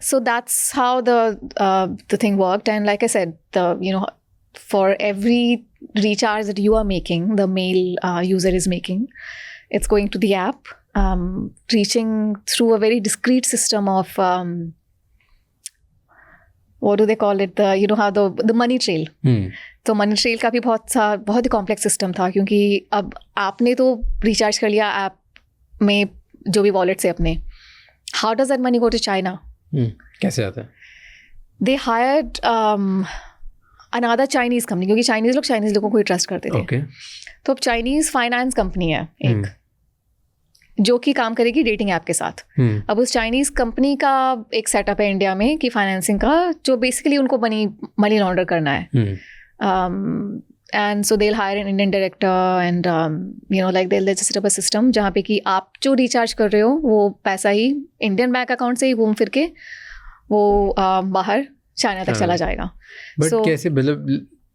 So that's how the thing worked. And like I said, for every recharge that you are making, the male user is making, it's going to the app, reaching through a very discrete system of what do they call it, how the money trail. तो money trail का भी बहुत ही complex system था, क्योंकि अब आपने तो recharge कर लिया ऐप में जो भी वॉलेट से अपने, how does that money go to China? कैसे आता है? They hired another Chinese company, क्योंकि चाइनीज लोगों को ही ट्रस्ट करते थे. Okay. तो अब चाइनीज फाइनेंस कंपनी है एक, जो कि काम करेगी डेटिंग ऐप के साथ. अब उस चाइनीज कंपनी का एक सेटअप है इंडिया में कि फाइनेंसिंग का, जो बेसिकली उनको मनी लॉन्डर करना है. And so they'll hire an Indian director and they'll set up a system जहाँ पे कि आप जो रिचार्ज कर रहे हो वो पैसा ही इंडियन बैंक अकाउंट से ही घूम फिर के वो बाहर चाइना तक चला जाएगा. बट कैसे, मतलब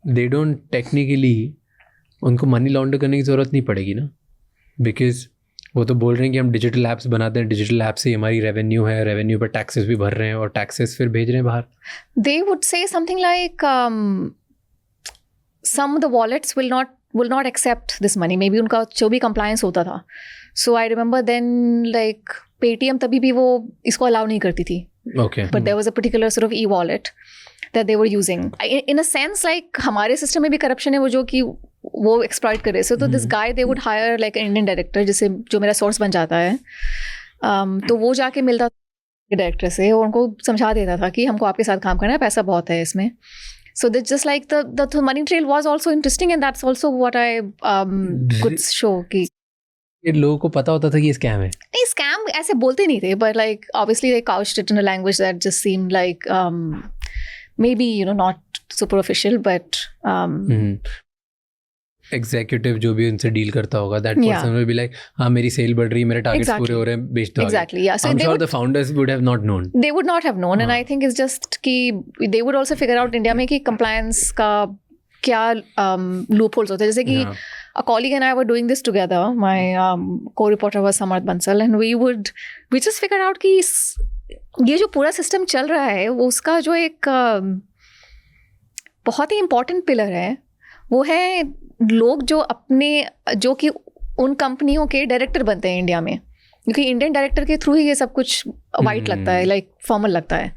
दे डोंट टेक्निकली, उनको मनी लॉन्डर करने की ज़रूरत नहीं पड़ेगी ना, बिकॉज वो तो बोल रहे हैं कि हम डिजिटल ऐप्स बनाते हैं, डिजिटल ऐप से हमारी रेवेन्यू है, रेवेन्यू पर टैक्सेस भी भर रहे हैं और टैक्सेस फिर भेज रहे हैं बाहर. They would say something like some of the wallets will not accept this money. Maybe उनका जो भी compliance होता था. So I remember then like Paytm तभी भी वो इसको allow नहीं करती थी. Okay. But there was a particular sort of e-wallet that they were using. In a sense like हमारे system में भी corruption है, वो जो कि वो exploit कर रहे. So this guy they would hire like an Indian director, जिसे जो मेरा source बन जाता है. तो वो जाके मिलता डायरेक्टर से और उनको समझा देता था कि हमको आपके साथ काम करना है, पैसा बहुत है इसमें. So that's just like the money trail was also interesting, and that's also what I could show कि ये लोगों को पता होता था कि ये स्कैम है. नहीं, स्कैम ऐसे बोलते नहीं थे, but like obviously they couched it in a language that just seemed like maybe not super official, but executive जो भी उनसे डील करता होगा, that person will be like, हाँ मेरी सेल बढ़ रही है, मेरे टारगेट्स पूरे हो रहे हैं, बेच दो. Exactly, yeah. So I'm sure the founders would have not known. They would not have known, and I think it's just कि they would also figure out India में कि compliance का क्या loopholes होते हैं. जैसे कि a colleague and I were doing this together. My co-reporter was Samarth Bansal, and we just figured out कि ये जो पूरा सिस्टम चल रहा है वो उसका जो एक बहुत ही इम्पोर्टेंट पिलर है वो है लोग जो कि उन कंपनियों के डायरेक्टर बनते हैं इंडिया में, क्योंकि इंडियन डायरेक्टर के थ्रू ही ये सब कुछ वाइट लगता है, लाइक फॉर्मल लगता है.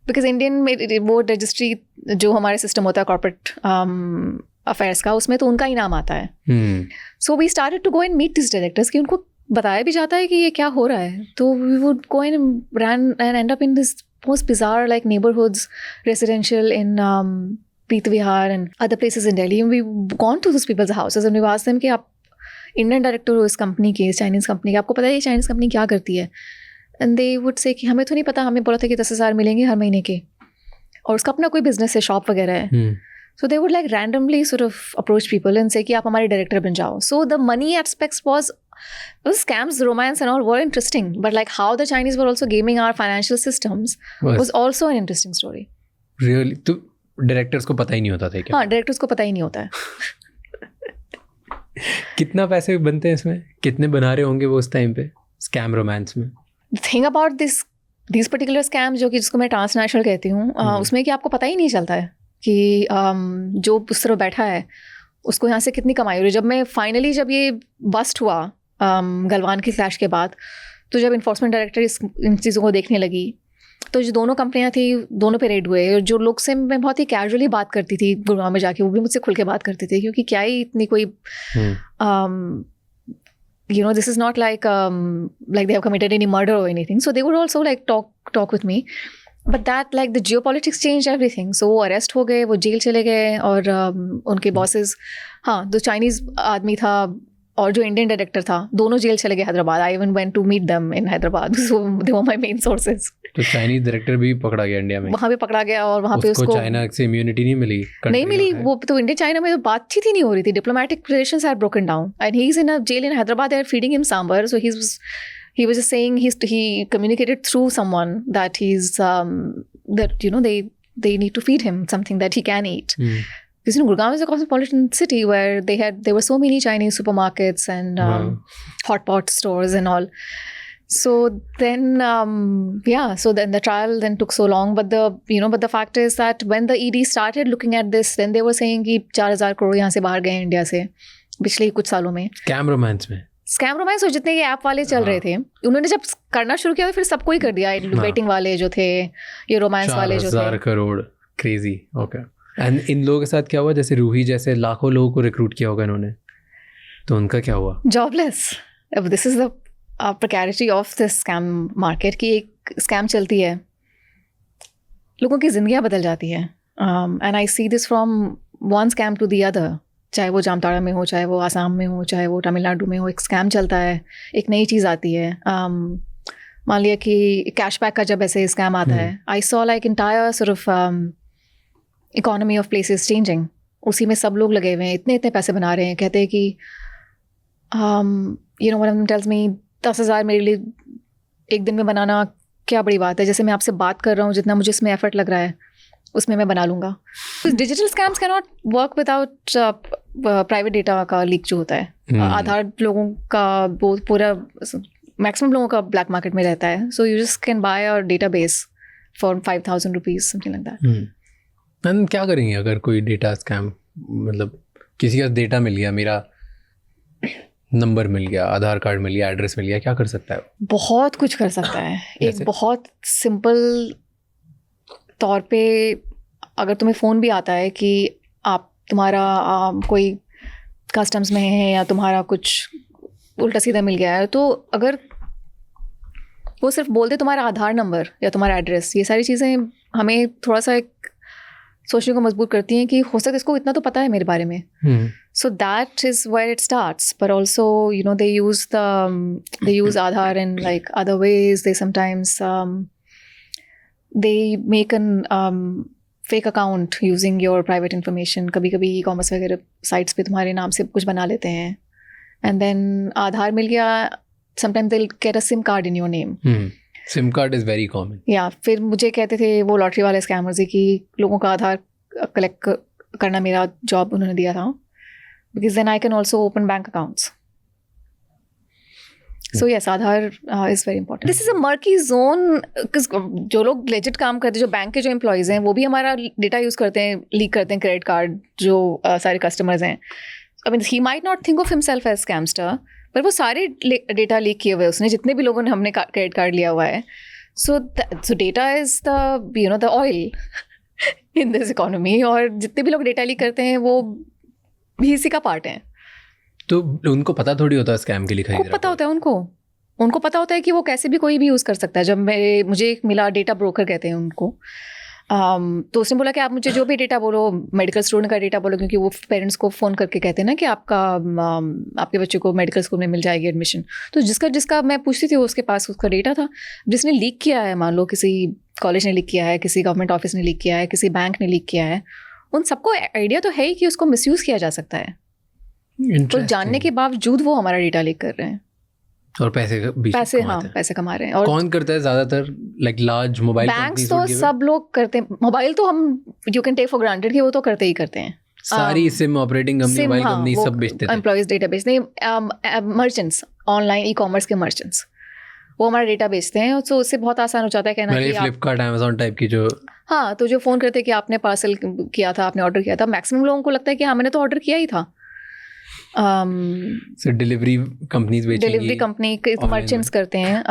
बिकॉज इंडियन में वो रजिस्ट्री जो हमारे सिस्टम होता है कॉर्पोरेट अफेयर्स का, उसमें तो उनका ही नाम आता है. So we started to go and meet this directors कि उनको बताया भी जाता है कि ये क्या हो रहा है. तो we would go and run and end up in this most bizarre like neighbourhoods residential in Preet Vihar and other places in Delhi, and we've gone to those people's houses and we've asked them कि आप Indian director हो इस company के, इस Chinese company के, आपको पता है ये चाइनीज़ कंपनी क्या करती है? एंड दे वुड से कि हमें तो नहीं पता, हमें बोला था कि 10,000 मिलेंगे हर महीने के और उसका अपना कोई बिजनेस है, शॉप वगैरह है. So they would like randomly sort of approach people and say कि आप हमारे डायरेक्टर बन जाओ. So the money aspects was those scams, romance and all were interesting, but like how the Chinese were also gaming our financial systems was also an interesting story. Really? तो directors को पता ही नहीं होता था क्या? हाँ, डायरेक्टर्स को पता ही नहीं होता है. कितना पैसे बनते हैं इसमें, कितने बना रहे होंगे वो उस टाइम पे स्कैम रोमांस में? Thing about this particular scam जो कि जिसको मैं ट्रांसनेशनल कहती हूँ, उसमें कि आपको पता ही नहीं चलता है कि जो उस तरह बैठा है उसको यहाँ से कितनी कमाई हो रही है. जब ये बस्ट हुआ गलवान की क्लैश के बाद, तो जब इन्फोर्समेंट डायरेक्टर इन चीज़ों को देखने लगी, तो जो दोनों कंपनियां थी दोनों पे रेड हुए. और जो लोग से मैं बहुत ही कैजुअली बात करती थी गुड़गांव में जाके, वो भी मुझसे खुल के बात करते थे, क्योंकि क्या ही इतनी कोई this is not like they have committed any murder or anything, so they would also like talk with me, but that like the geopolitics changed everything. So वो अरेस्ट हो गए, वो जेल चले गए, और उनके बॉसेस, हाँ, जो चाइनीज आदमी था और जो इंडियन डायरेक्टर था, दोनों जेल चले गए Hyderabad. I even went to meet them in Hyderabad, so they were my main sources. तो चाइनीज डायरेक्टर भी पकड़ा गया इंडिया में? वहाँ पे पकड़ा गया, और वहाँ पे उसको चाइना से इम्यूनिटी नहीं मिली? नहीं मिली. वो तो इंडिया चाइना में तो बातचीत ही नहीं हो रही थी. Diplomatic relations had broken down and he is in a jail in Hyderabad. They are feeding him sambar. So he was just saying he communicated through someone that he's that they need to feed him something that he can eat. Because Gurgaon is a cosmopolitan city where there were so many Chinese supermarkets and hot pot stores and all. So then, so then the trial then took so long. But the fact is that when the ED started looking at this, then they were saying कि 4,000 करोड़ यहाँ से बाहर गए India से पिछले कुछ सालों में. स्कैम रोमांस में. स्कैम रोमांस और जितने ये ऐप वाले चल रहे थे, उन्होंने जब करना शुरू किया फिर सबको ही कर दिया. वेटिंग वाले जो थे, ये रोमांस वाले जो थे. 4,000 crore. Crazy. Okay. And in लोगों के साथ क्या हुआ? जैसे रूही जैसे लाखों लोगों को रिक्रूट किया होगा इन्होंने, तो उनका क्या हुआ? जॉबलेस. अब this is the precarity of this scam market कि एक स्कैम चलती है, लोगों की जिंदगियां बदल जाती है. And I see this from one scam to the other. चाहे वो जामताड़ा में हो, चाहे वो आसाम में हो, चाहे वो तमिलनाडु में हो, एक स्कैम चलता है, एक नई चीज़ आती है. मान लिया कि कैशबैक का जब ऐसे स्कैम आता है, I saw like entire sort of economy of places changing. उसी में सब लोग लगे हुए हैं, इतने इतने पैसे बना रहे हैं. कहते हैं कि one of them tells me 10,000 मेरे लिए एक दिन में बनाना क्या बड़ी बात है. जैसे मैं आपसे बात कर रहा हूँ, जितना मुझे इसमें एफर्ट लग रहा है उसमें मैं बना लूँगा. Digital scams can not work without private data का लीक जो होता है. आधार लोगों का बहुत पूरा मैक्सिमम लोगों का ब्लैक मार्केट में रहता है. So you just can buy a data base for 5,000 rupees something like that. क्या करेंगे अगर कोई डेटा स्कैम, मतलब किसी का डेटा मिल गया, मेरा नंबर मिल गया, आधार कार्ड मिल गया, एड्रेस मिल गया, क्या कर सकता है? बहुत कुछ कर सकता है. एक बहुत सिंपल तौर पे अगर तुम्हें फ़ोन भी आता है कि आप तुम्हारा कोई कस्टम्स में है या तुम्हारा कुछ उल्टा सीधा मिल गया है, तो अगर वो सिर्फ बोलते तुम्हारा आधार नंबर या तुम्हारा एड्रेस, ये सारी चीज़ें हमें थोड़ा सा एक सोचने को मजबूर करती हैं कि हो सकता है इसको इतना तो पता है मेरे बारे में. So that is where it starts. But also, they use Aadhaar in like other ways. They sometimes they make an fake account using your private information. कभी-कभी e-commerce वगैरह sites पे तुम्हारे नाम से कुछ बना लेते हैं. And then Aadhaar मिल गया. Sometimes they'll get a SIM card in your name. SIM card is very common. या फिर मुझे कहते थे वो लॉटरी वाले स्कैमर्स कि लोगों का आधार कलेक्ट करना मेरा जॉब उन्होंने दिया था. Because then I can also open bank accounts. So yes, Aadhaar is very important. This is a murky zone because जो लोग legit काम करते हैं, जो बैंक के जो employees हैं, वो भी हमारा डेटा यूज़ करते हैं, लीक करते हैं क्रेडिट कार्ड जो सारे कस्टमर्स हैं. I mean, he might not think of himself as scamster, पर वो सारे डेटा लीक किए हुए उसने, जितने भी लोगों ने हमने क्रेडिट कार्ड लिया हुआ है. So data is the oil in this economy. और जितने भी लोग डेटा लीक करते हैं वो भी इसी का पार्ट है. तो उनको पता थोड़ी होता है स्कैम के लिए खरीद रहा है. पता होता है उनको पता होता है कि वो कैसे भी कोई भी यूज़ कर सकता है. जब मुझे एक मिला डेटा ब्रोकर कहते हैं उनको, तो उसने बोला कि आप मुझे जो भी डेटा बोलो, मेडिकल स्टूडेंट का डेटा बोलो, क्योंकि वो पेरेंट्स को फ़ोन करके कहते हैं ना कि आपके बच्चे को मेडिकल स्कूल में मिल जाएगी एडमिशन. तो जिसका मैं पूछती थी उसके पास उसका डेटा था. जिसने लीक किया है, मान लो किसी कॉलेज ने लीक किया है, किसी गवर्नमेंट ऑफिस ने लीक किया है, किसी बैंक ने लीक किया है, उन सबको आइडिया तो है ही कि उसको मिसयूज़ किया जा सकता है. तो जानने के बावजूद वो हमारा डेटा लीक कर रहे हैं और पैसे कमा रहे हैं. और कौन करता है ज्यादातर? लाइक लार्ज मोबाइल बैंक्स तो सब लोग करते हैं. मोबाइल तो हम you can take for granted कि वो तो करते ही करते हैं. सारी sim operating company, mobile company सब बेचते हैं. एम्प्लॉइज डेटाबेस नहीं, मर्चेंट्स, ऑनलाइन ई-कॉमर्स के मर्चेंट्स, वो हमारा डेटा बेचते हैं. तो उससे बहुत आसान हो जाता है कहना कि फ्लिपकार्ट, अमेजोन टाइप की जो, हाँ, तो जो फ़ोन करते हैं कि आपने पार्सल किया था, आपने ऑर्डर किया था, मैक्सिमम लोगों को लगता है कि हाँ मैंने तो ऑर्डर किया ही था. डिलीवरी कंपनीज बेचेंगी, डिलीवरी कंपनी के मर्चेंट्स करते हैं.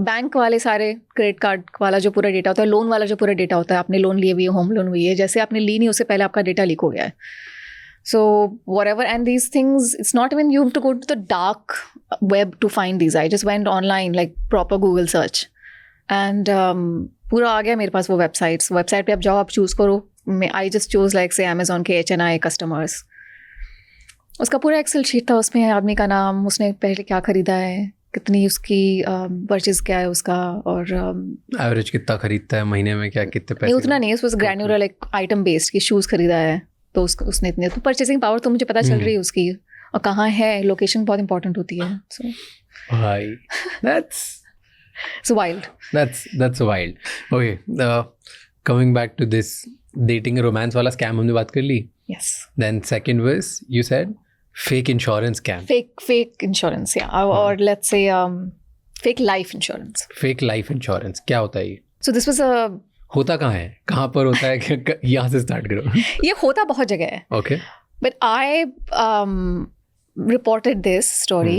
बैंक वाले सारे क्रेडिट कार्ड वाला जो पूरा डेटा होता है, लोन वाला जो पूरा डेटा होता है, आपने लोन लिए हुई है, होम लोन हुई है, जैसे आपने ली नहीं उससे पहले आपका डेटा लीक हो गया है. So whatever, and these things, it's not even you have to go to the dark web to find these. I just went online, like proper Google search, and पूरा आ गया मेरे पास वो वेबसाइट पे आप जाओ, आप चूज़ करो. I just chose like say Amazon के HNI customers. उसका पूरा एक्सेल शीट था, उसमें आदमी का नाम, उसने पहले क्या खरीदा है, कितनी उसकी परचेज क्या है उसका, और एवरेज कितना खरीदता है महीने में, क्या कितने पैसे. उतना नहीं, उसमें ग्रैन्युलर लाइक आइटम बेस्ड, कि शूज़ खरीदा है तो उसने इतने, तो परचेसिंग पावर तो मुझे पता चल रही है उसकी, और कहाँ है, लोकेशन बहुत इंपॉर्टेंट होती है. भाई that's wild. That's wild. Okay, coming back to this dating romance वाला scam हमने बात कर ली. Yes. Then second was, you said fake insurance scam. Fake insurance, yeah. Or let's say fake life insurance. Fake life insurance क्या होता है ये? So this was a होता कहाँ है, कहाँ पर होता है? यहाँ से स्टार्ट करो. ये होता बहुत जगह है. Okay. But I reported this story.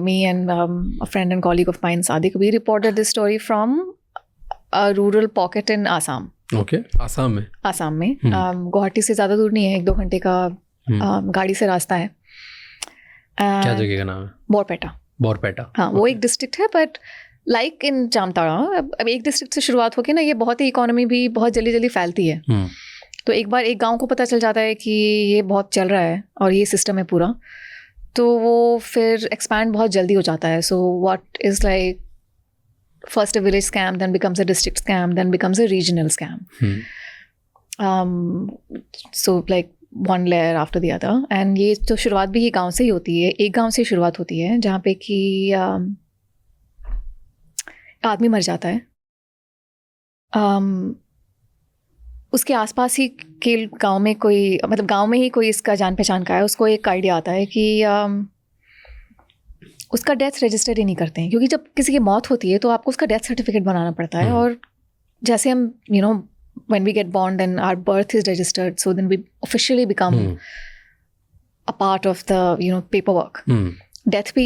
Me and a friend and colleague of mine, Sadiq, we reported this story from a rural pocket in Assam. Okay. Assam में. आसाम में. गुवाहाटी से ज़्यादा दूर नहीं है, 1-2 घंटे का गाड़ी से रास्ता है. क्या जगह का नाम है? बोरपेटा. बोरपेटा. हाँ, वो एक डिस्ट्रिक्ट है, बट लाइक इन जामताड़ा, अब एक डिस्ट्रिक्ट से शुरुआत होके ना, ये बहुत ही इकोनॉमी भी बहुत जल्दी जल्दी फैलती है. तो एक बार एक गांव को पता चल जाता है कि ये बहुत चल रहा है और ये सिस्टम है पूरा, तो वो फिर एक्सपैंड बहुत जल्दी हो जाता है. So what is like first a village scam, then becomes a district scam, then becomes a regional scam. So like one layer after the other. And ये तो शुरुआत भी ये गाँव से ही होती है. एक गाँव से शुरुआत होती है जहाँ पे कि आदमी मर जाता है. उसके आसपास ही के गांव में कोई, मतलब गांव में ही कोई इसका जान पहचान का है, उसको एक आइडिया आता है कि उसका डेथ रजिस्टर ही नहीं करते हैं, क्योंकि जब किसी की मौत होती है तो आपको उसका डेथ सर्टिफिकेट बनाना पड़ता है. और जैसे हम when we get born, then our birth is registered, so then we officially become a part of the paperwork. Death bhi,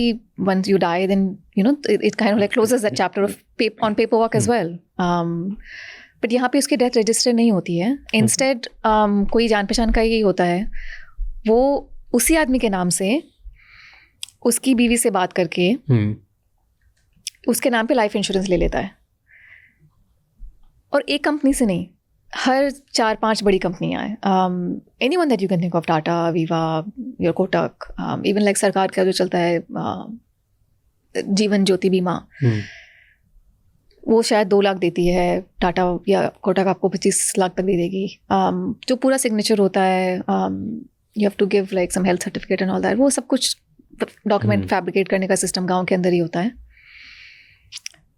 once you die, then it kind of like closes that chapter of on paperwork as well. But यहाँ पे उसकी death register नहीं होती है. Instead कोई जान पहचान का ही होता है, वो उसी आदमी के नाम से उसकी बीवी से बात करके उसके नाम पे लाइफ इंश्योरेंस ले लेता है. और एक कंपनी से नहीं, हर 4-5 बड़ी कंपनियाँ हैं. Anyone that you can think of, Tata, Viva, your Kotak, even like सरकार का जो चलता है जीवन ज्योति बीमा, वो शायद 2 लाख देती है. टाटा या कोटक आपको 25 लाख तक दे देगी. जो पूरा सिग्नेचर होता है, you have to give like some health certificate and all that, वो सब कुछ डॉक्यूमेंट फैब्रिकेट करने का सिस्टम गांव के अंदर ही होता है.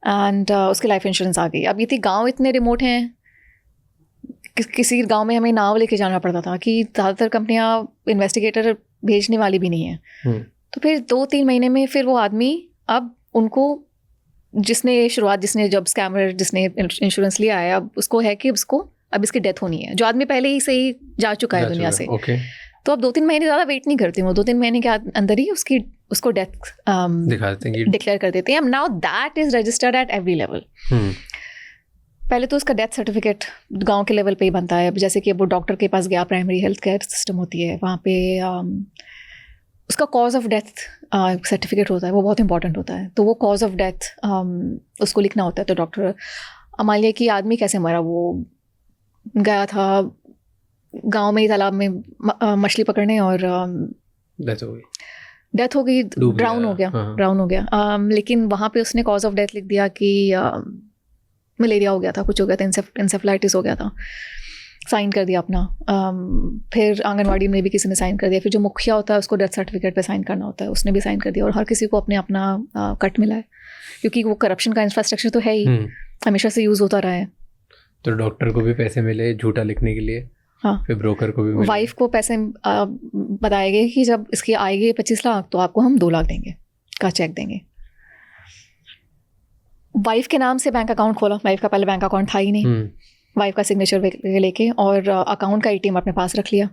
एंड उसकी लाइफ इंश्योरेंस आ गई. अब ये थी, गाँव इतने रिमोट हैं, किसी गांव में हमें नाव लेके जाना पड़ता था कि ज़्यादातर कंपनियां इन्वेस्टिगेटर भेजने वाली भी नहीं है. तो फिर 2-3 महीने में फिर वो आदमी, अब उनको जिसने जब स्कैमर जिसने इंश्योरेंस लिया है, अब उसको है कि उसको अब इसकी डेथ होनी है, जो आदमी पहले ही से ही जा चुका है दुनिया से. तो अब 2-3 महीने ज़्यादा वेट नहीं करती हूँ. 2-3 महीने के अंदर ही उसको डेथ डिक्लेयर कर देते हैं. Now that is registered at every level. पहले तो उसका डेथ सर्टिफिकेट गांव के लेवल पे ही बनता है. जैसे कि वो डॉक्टर के पास गया, प्राइमरी हेल्थ केयर सिस्टम होती है वहाँ पे, उसका कॉज ऑफ डेथ सर्टिफिकेट होता है, वो बहुत इंपॉर्टेंट होता है. तो वो कॉज ऑफ डेथ उसको लिखना होता है. तो डॉक्टर, मान लिया कि आदमी कैसे मरा, वो गया था गांव में ही तालाब में मछली पकड़ने और डेथ हो गई, ड्राउन हो गया. लेकिन वहाँ पे उसने कॉज ऑफ डेथ लिख दिया कि मलेरिया हो गया था, कुछ हो गया था, इंसेफ्लाइटिस हो गया था. साइन कर दिया अपना. फिर आंगनवाड़ी में भी किसी ने साइन कर दिया. फिर जो मुखिया होता है उसको डेथ सर्टिफिकेट पे साइन करना होता है, उसने भी साइन कर दिया. और हर किसी को अपना कट मिला है, क्योंकि वो करप्शन का इंफ्रास्ट्रक्चर तो है ही, हमेशा से यूज़ होता रहा है. तो डॉक्टर को भी पैसे मिले झूठा लिखने के लिए. हाँ. फिर ब्रोकर को भी मिले. वाइफ को पैसे बताए गए कि जब इसकी आएगी 25 लाख तो आपको हम 2 लाख देंगे का चेक देंगे. वाइफ के नाम से बैंक अकाउंट खोला. वाइफ का पहले बैंक अकाउंट था ही नहीं. वाइफ का सिग्नेचर लेके और अकाउंट का ATM अपने पास रख लिया.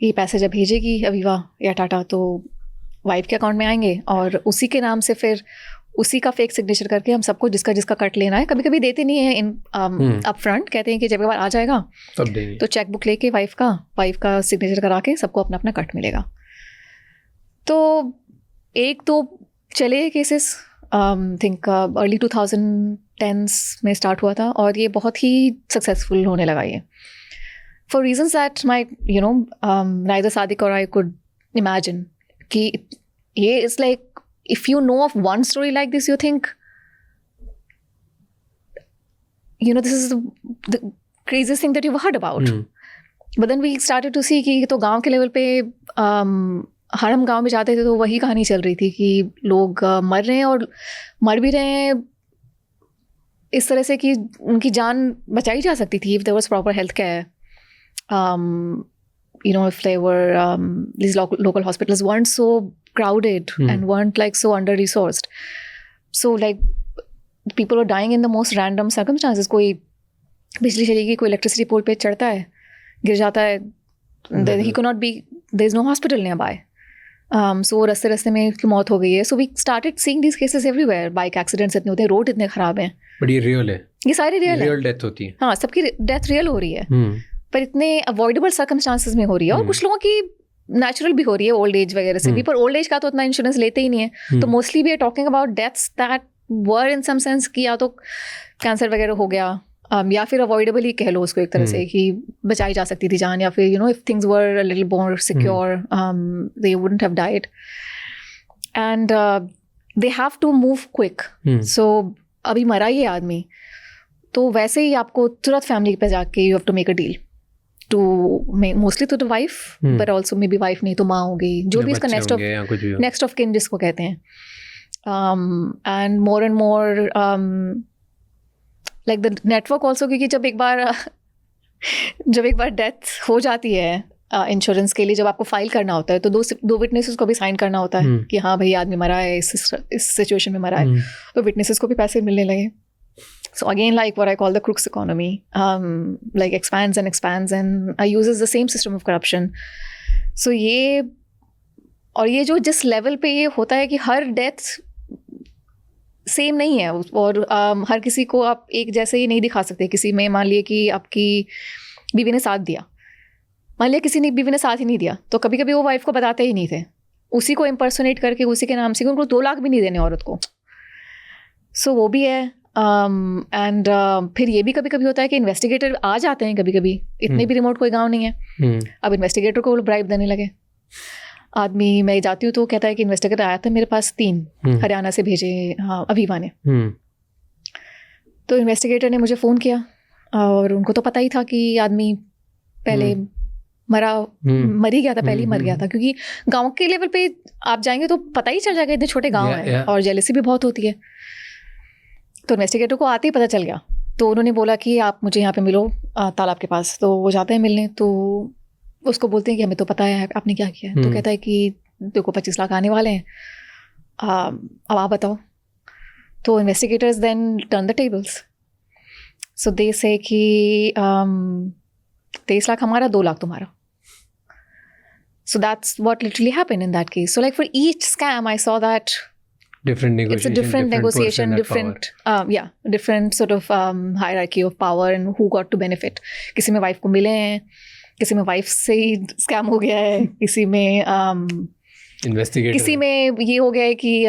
ये पैसे जब भेजेगी अवीवा या टाटा तो वाइफ के अकाउंट में आएंगे, और उसी के नाम से फिर उसी का फेक सिग्नेचर करके हम सबको जिसका कट लेना है, कभी कभी देते नहीं है इन अप फ्रंट, कहते हैं कि जब एक बार आ जाएगा तब देंगे. तो चेक बुक लेके वाइफ का सिग्नेचर करा के सबको अपना कट मिलेगा. तो एक तो चले केसेस, थिंक अर्ली 2010s में स्टार्ट हुआ था, और ये बहुत ही सक्सेसफुल होने लगा ये, for reasons that my neither Sadiq और आई कुड इमेजिन. कि ये it's like, if you know of one story like this, you think, this is the craziest thing that you've heard about. But then we started to see कि तो गांव के level पे हर हम गांव में जाते थे तो वही कहानी चल रही थी कि लोग मर रहे हैं, और मर भी रहे हैं इस तरह से कि उनकी जान बचाई जा सकती थी if there was proper health care. If they were these local hospitals weren't so crowded and weren't like so under resourced. So like people are dying in the most random circumstances. कोई बिजली चलेगी, कोई electricity pole पे चढ़ता है, गिर जाता है, he could not be, there is no hospital nearby. So रास्ते में उसकी मौत हो गई है. So we started seeing these cases everywhere. Bike accidents इतने होते हैं, रोड इतने ख़राब हैं. बट ये रियल है, ये सारे रियल है. रियल डेथ होती है. हाँ, सबकी डेथ रियल हो रही है, पर इतने अवॉइडेबल सर्कमस्टांसेस में हो रही है. और कुछ लोगों की नेचुरल भी हो रही है ओल्ड एज वगैरह से भी, पर ओल्ड एज का तो उतना इंश्योरेंस लेते ही नहीं है. तो mostly we are talking about deaths that were in some sense कि या तो कैंसर वगैरह हो गया, या फिर अवॉइडेबल ही कह लो उसको एक तरह से, कि बचाई जा सकती थी जान, या फिर if things were a little more secure they wouldn't have died. And they have to move quick. So अभी मरा ही है आदमी, तो वैसे ही आपको तुरंत फैमिली पे जाके you have to make a deal to mostly तो wife, but also maybe wife नहीं तो माँ हो गई, जो भी उसका नेक्स्ट ऑफ किन जिसको कहते हैं. And more and more like the network also, क्योंकि जब एक बार डेथ हो जाती है इंश्योरेंस के लिए, जब आपको फाइल करना होता है तो दो विटनेसेस को भी साइन करना होता है कि हाँ भाई आदमी मरा है, इस सिचुएशन में मरा है, तो विटनेसेस को भी पैसे मिलने लगे. So again, like what I call the crooks economy, like expands and uses the same system of corruption. So ये जो जिस लेवल पे ये होता है कि हर डेथ सेम नहीं है, और हर किसी को आप एक जैसे ही नहीं दिखा सकते. किसी में मान लिए कि आपकी बीवी ने साथ दिया, मान लिया किसी ने बीवी ने साथ ही नहीं दिया, तो कभी कभी वो वाइफ को बताते ही नहीं थे, उसी को इम्पर्सोनेट करके उसी के नाम से, उनको 2 लाख भी नहीं देने औरत को. सो वो भी है. एंड फिर ये भी कभी कभी होता है कि इन्वेस्टिगेटर आ जाते हैं कभी कभी, इतने भी रिमोट कोई गांव नहीं है, अब इन्वेस्टिगेटर को वो ब्राइब देने लगे. आदमी, मैं जाती हूँ तो कहता है कि इन्वेस्टिगेटर आया था मेरे पास 3 हरियाणा से भेजे अवीवा ने. तो इन्वेस्टिगेटर ने मुझे फ़ोन किया, और उनको तो पता ही था कि आदमी पहले मर ही गया था, पहले ही मर गया था, क्योंकि गाँव के लेवल पे आप जाएंगे तो पता ही चल जाएगा, इतने छोटे गाँव हैं और जेलसी भी बहुत होती है. तो इन्वेस्टिगेटर को आते ही पता चल गया, तो उन्होंने बोला कि आप मुझे यहाँ पे मिलो तालाब के पास. तो वो जाते हैं मिलने, तो उसको बोलते हैं कि हमें तो पता है आपने क्या किया है. तो कहता है कि देखो 25 लाख आने वाले हैं, अब आप बताओ. तो investigators then turn the tables. So they say कि 23 लाख हमारा, 2 लाख तुम्हारा. So that's what literally happened in that case. So like for each scam, I saw that different negotiation, it's a different negotiation, different sort of hierarchy of power and who got to benefit. किसी में wife को मिले हैं, किसी में wife से ही scam हो गया है, किसी में इन्वेस्टिगेटर, किसी में ये हो गया है कि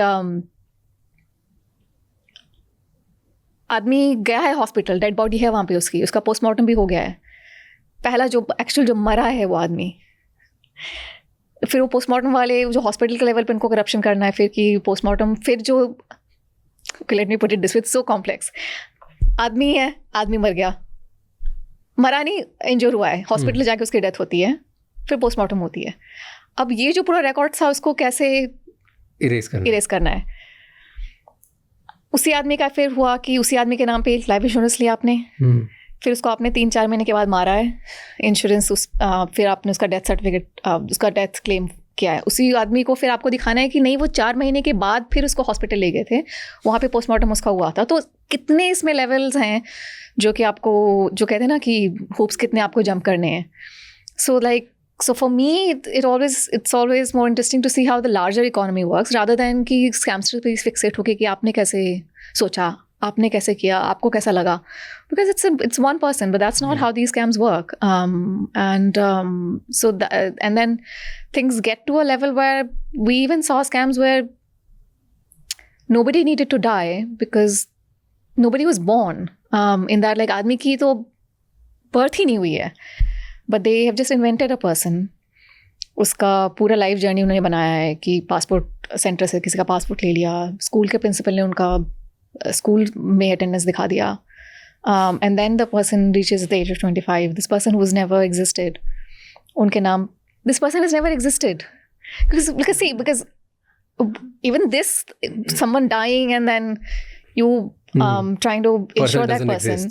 आदमी गया है हॉस्पिटल, डेड बॉडी है वहाँ पे उसका पोस्टमार्टम भी हो गया है. पहला जो एक्चुअल जो मरा है वो आदमी, फिर वो पोस्टमार्टम वाले जो हॉस्पिटल के लेवल पे उनको करप्शन करना है, फिर कि पोस्टमार्टम, फिर जो let me put it this way, so complex. आदमी है, आदमी मर गया, मरा नहीं, इंजर हुआ है, हॉस्पिटल जाके उसकी डेथ होती है, फिर पोस्टमार्टम होती है. अब ये जो पूरा रिकॉर्ड था उसको कैसे इरेज करना है. उसी आदमी का फिर हुआ कि उसी आदमी के नाम पे लाइफ इंश्योरेंस लिया आपने, फिर उसको आपने 3-4 महीने के बाद मारा है इंश्योरेंस, फिर आपने उसका डेथ सर्टिफिकेट, उसका डेथ क्लेम किया है. उसी आदमी को फिर आपको दिखाना है कि नहीं वो 4 महीने के बाद फिर उसको हॉस्पिटल ले गए थे, वहाँ पे पोस्टमार्टम उसका हुआ था. तो कितने इसमें लेवल्स हैं जो कि आपको, जो कहते हैं ना कि होप्स कितने आपको जंप करने हैं. So like, so for me it's always more interesting to see how the larger economy works rather than कि scamster पे fixate होके कि आपने कैसे सोचा, आपने कैसे किया, आपको कैसा लगा, because it's one person, but that's not how these scams work. So and then things get to a level where we even saw scams where nobody needed to die because nobody was born in that, like आदमी की तो birth ही नहीं हुई है, but they have just invented a person. उसका पूरा life journey उन्होंने बनाया है कि पासपोर्ट सेंटर से किसी का पासपोर्ट ले लिया, स्कूल के प्रिंसिपल ने उनका स्कूल में अटेंडेंस दिखा दिया, and then the person reaches the age of 25. This person whose never existed, उनके नाम, this person is never existed, because even this, someone dying and then you trying to ensure that person,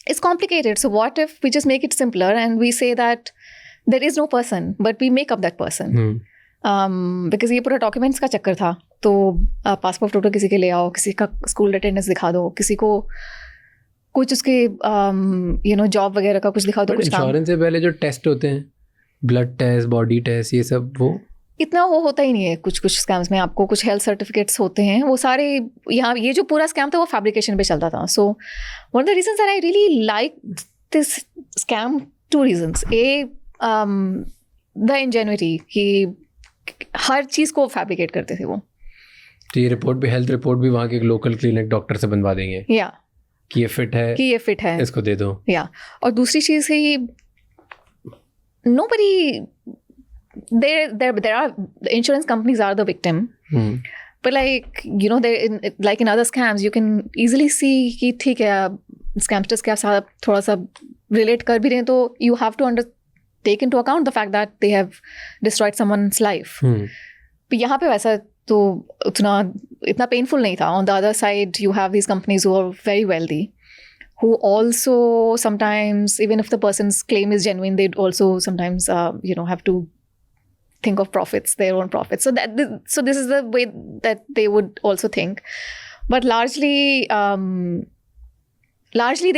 it's complicated. So what if we just make it simpler and we say that there is no person, but we make up that person. Because ये पूरा documents का चक्कर था. तो passport photo किसी के ले आओ, किसी का स्कूल अटेंडेंस दिखा दो, किसी को कुछ उसके जॉब वगैरह का कुछ दिखा दो. कुछ इंश्योरेंस से पहले जो टेस्ट होते हैं, ब्लड टेस्ट, बॉडी टेस्ट, ये सब वो इतना वो होता ही नहीं है. कुछ स्कैम्स में आपको कुछ हेल्थ सर्टिफिकेट्स होते हैं, वो सारे यहाँ ये जो पूरा स्कैम था वो फैब्रिकेशन पे चलता था. So one of the reasons I really like this scam, 2 reasons. A the ingenuity कि हर चीज़ को फैब्रिकेट करते थे वो. तो ये रिपोर्ट भी, हेल्थ रिपोर्ट भी वहाँ के एक लोकल क्लिनिक डॉक्टर से बनवा देंगे या कि ये फिट है, इसको दे दो. या और दूसरी चीज़ है ये, nobody, there are, the insurance companies are the victim. But like like in other scams you can easily see कि ठीक है स्कैमस्टर्स के साथ थोड़ा सा रिलेट कर भी रहे हैं, तो you have to take into account the fact that they have destroyed someone's life. but यहाँ पे वैसा तो इतना पेनफुल नहीं था. On the other side you have these companies who are very wealthy, who also sometimes, even if the person's claim is genuine, they'd also sometimes have to think of profits, their own profits. So this is the way that they would also think. But largely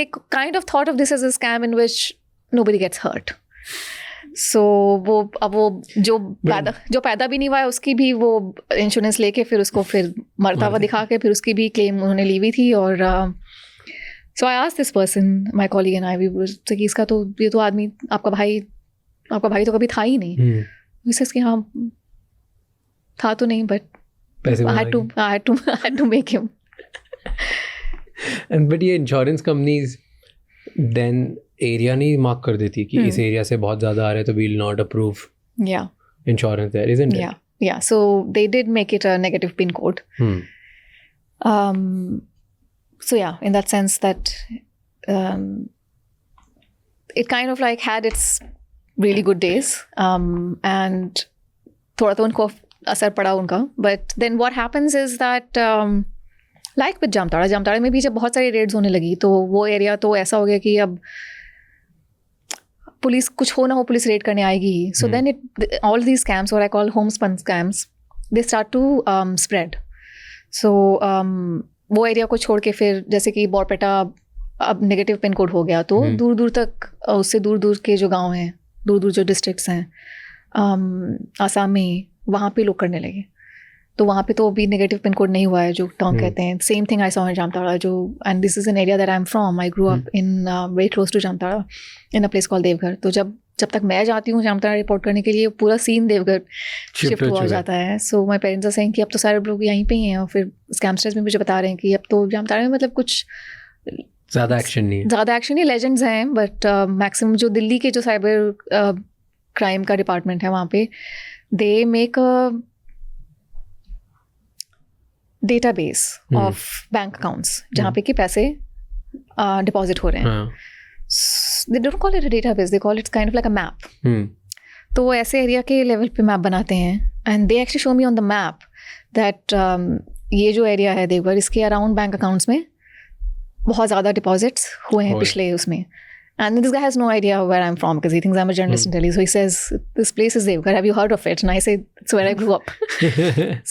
they kind of thought of this as a scam in which nobody gets hurt. So वो जो पैदा भी नहीं हुआ है उसकी भी वो इंश्योरेंस लेके फिर उसको फिर मरता हुआ दिखा के फिर उसकी भी क्लेम उन्होंने ली हुई थी. और so I asked this person, my colleague and I, we were like, इसका तो ये तो आदमी आपका भाई तो कभी था ही नहीं. विशेष कि हाँ था तो नहीं, but I had to make him. And but ये इंश्योरेंस कंपनीज देन एरिया नहीं मार्क कर देती कि इस एरिया से बहुत ज़्यादा आ रहे हैं तो we'll not approve insurance there, isn't it? Yeah. So they did make it a negative PIN code. So yeah, in that sense that it kind of like had its really good days, and थोड़ा तो उनको असर पड़ा उनका. But then what happens is that like with Jamtara में भी जब बहुत सारी रेड्स होने लगी तो वो एरिया तो ऐसा हो गया कि अब पुलिस कुछ हो ना हो पुलिस रेड करने आएगी. So then all these scams, what I call homespun scams, they start to spread. So वो एरिया को छोड़ के फिर जैसे कि बोरपेटा अब नेगेटिव पिन कोड हो गया तो दूर दूर तक, उससे दूर दूर के जो गांव हैं, दूर दूर जो डिस्ट्रिक्ट्स हैं आसाम में, वहाँ पे लोग करने लगे. तो वहाँ पे तो अभी नेगेटिव पिन कोड नहीं हुआ है जो टॉन्ग कहते हैं. Same thing I saw in Jamtara, जो and this is an area that I am from. I grew up in very close to Jamtara in a place called Deoghar. तो जब तक मैं जाती हूँ जामताड़ा रिपोर्ट करने के लिए, पूरा सीन देवघर शिफ्ट हो जाता है. सो माई पेरेंट्स आर सेइंग कि अब तो सारे लोग यहीं पे ही हैं. और फिर स्कैमस्टर्स भी मुझे बता रहे हैं कि अब तो जामताड़ा में मतलब कुछ ज़्यादा एक्शन नहीं, लेजेंड्स हैं. बट मैक्सिमम जो दिल्ली के जो साइबर क्राइम का डिपार्टमेंट है वहाँ पे, they make a database of bank accounts जहाँ पे कि पैसे डिपॉजिट हो रहे हैं. They don't call it a database, they call it kind of like a map. तो वो ऐसे एरिया के लेवल पे मैप बनाते हैं. And they actually show me on the map that ये जो एरिया है देवघर, इसके अराउंड बैंक अकाउंट्स में बहुत ज़्यादा डिपॉजिट्स हुए हैं पिछले उसमें. And this guy has no idea where I'm from because he thinks I'm a journalist in Delhi. So he says, this place is Devghar. Have you heard of it? And I say, it's where I grew up.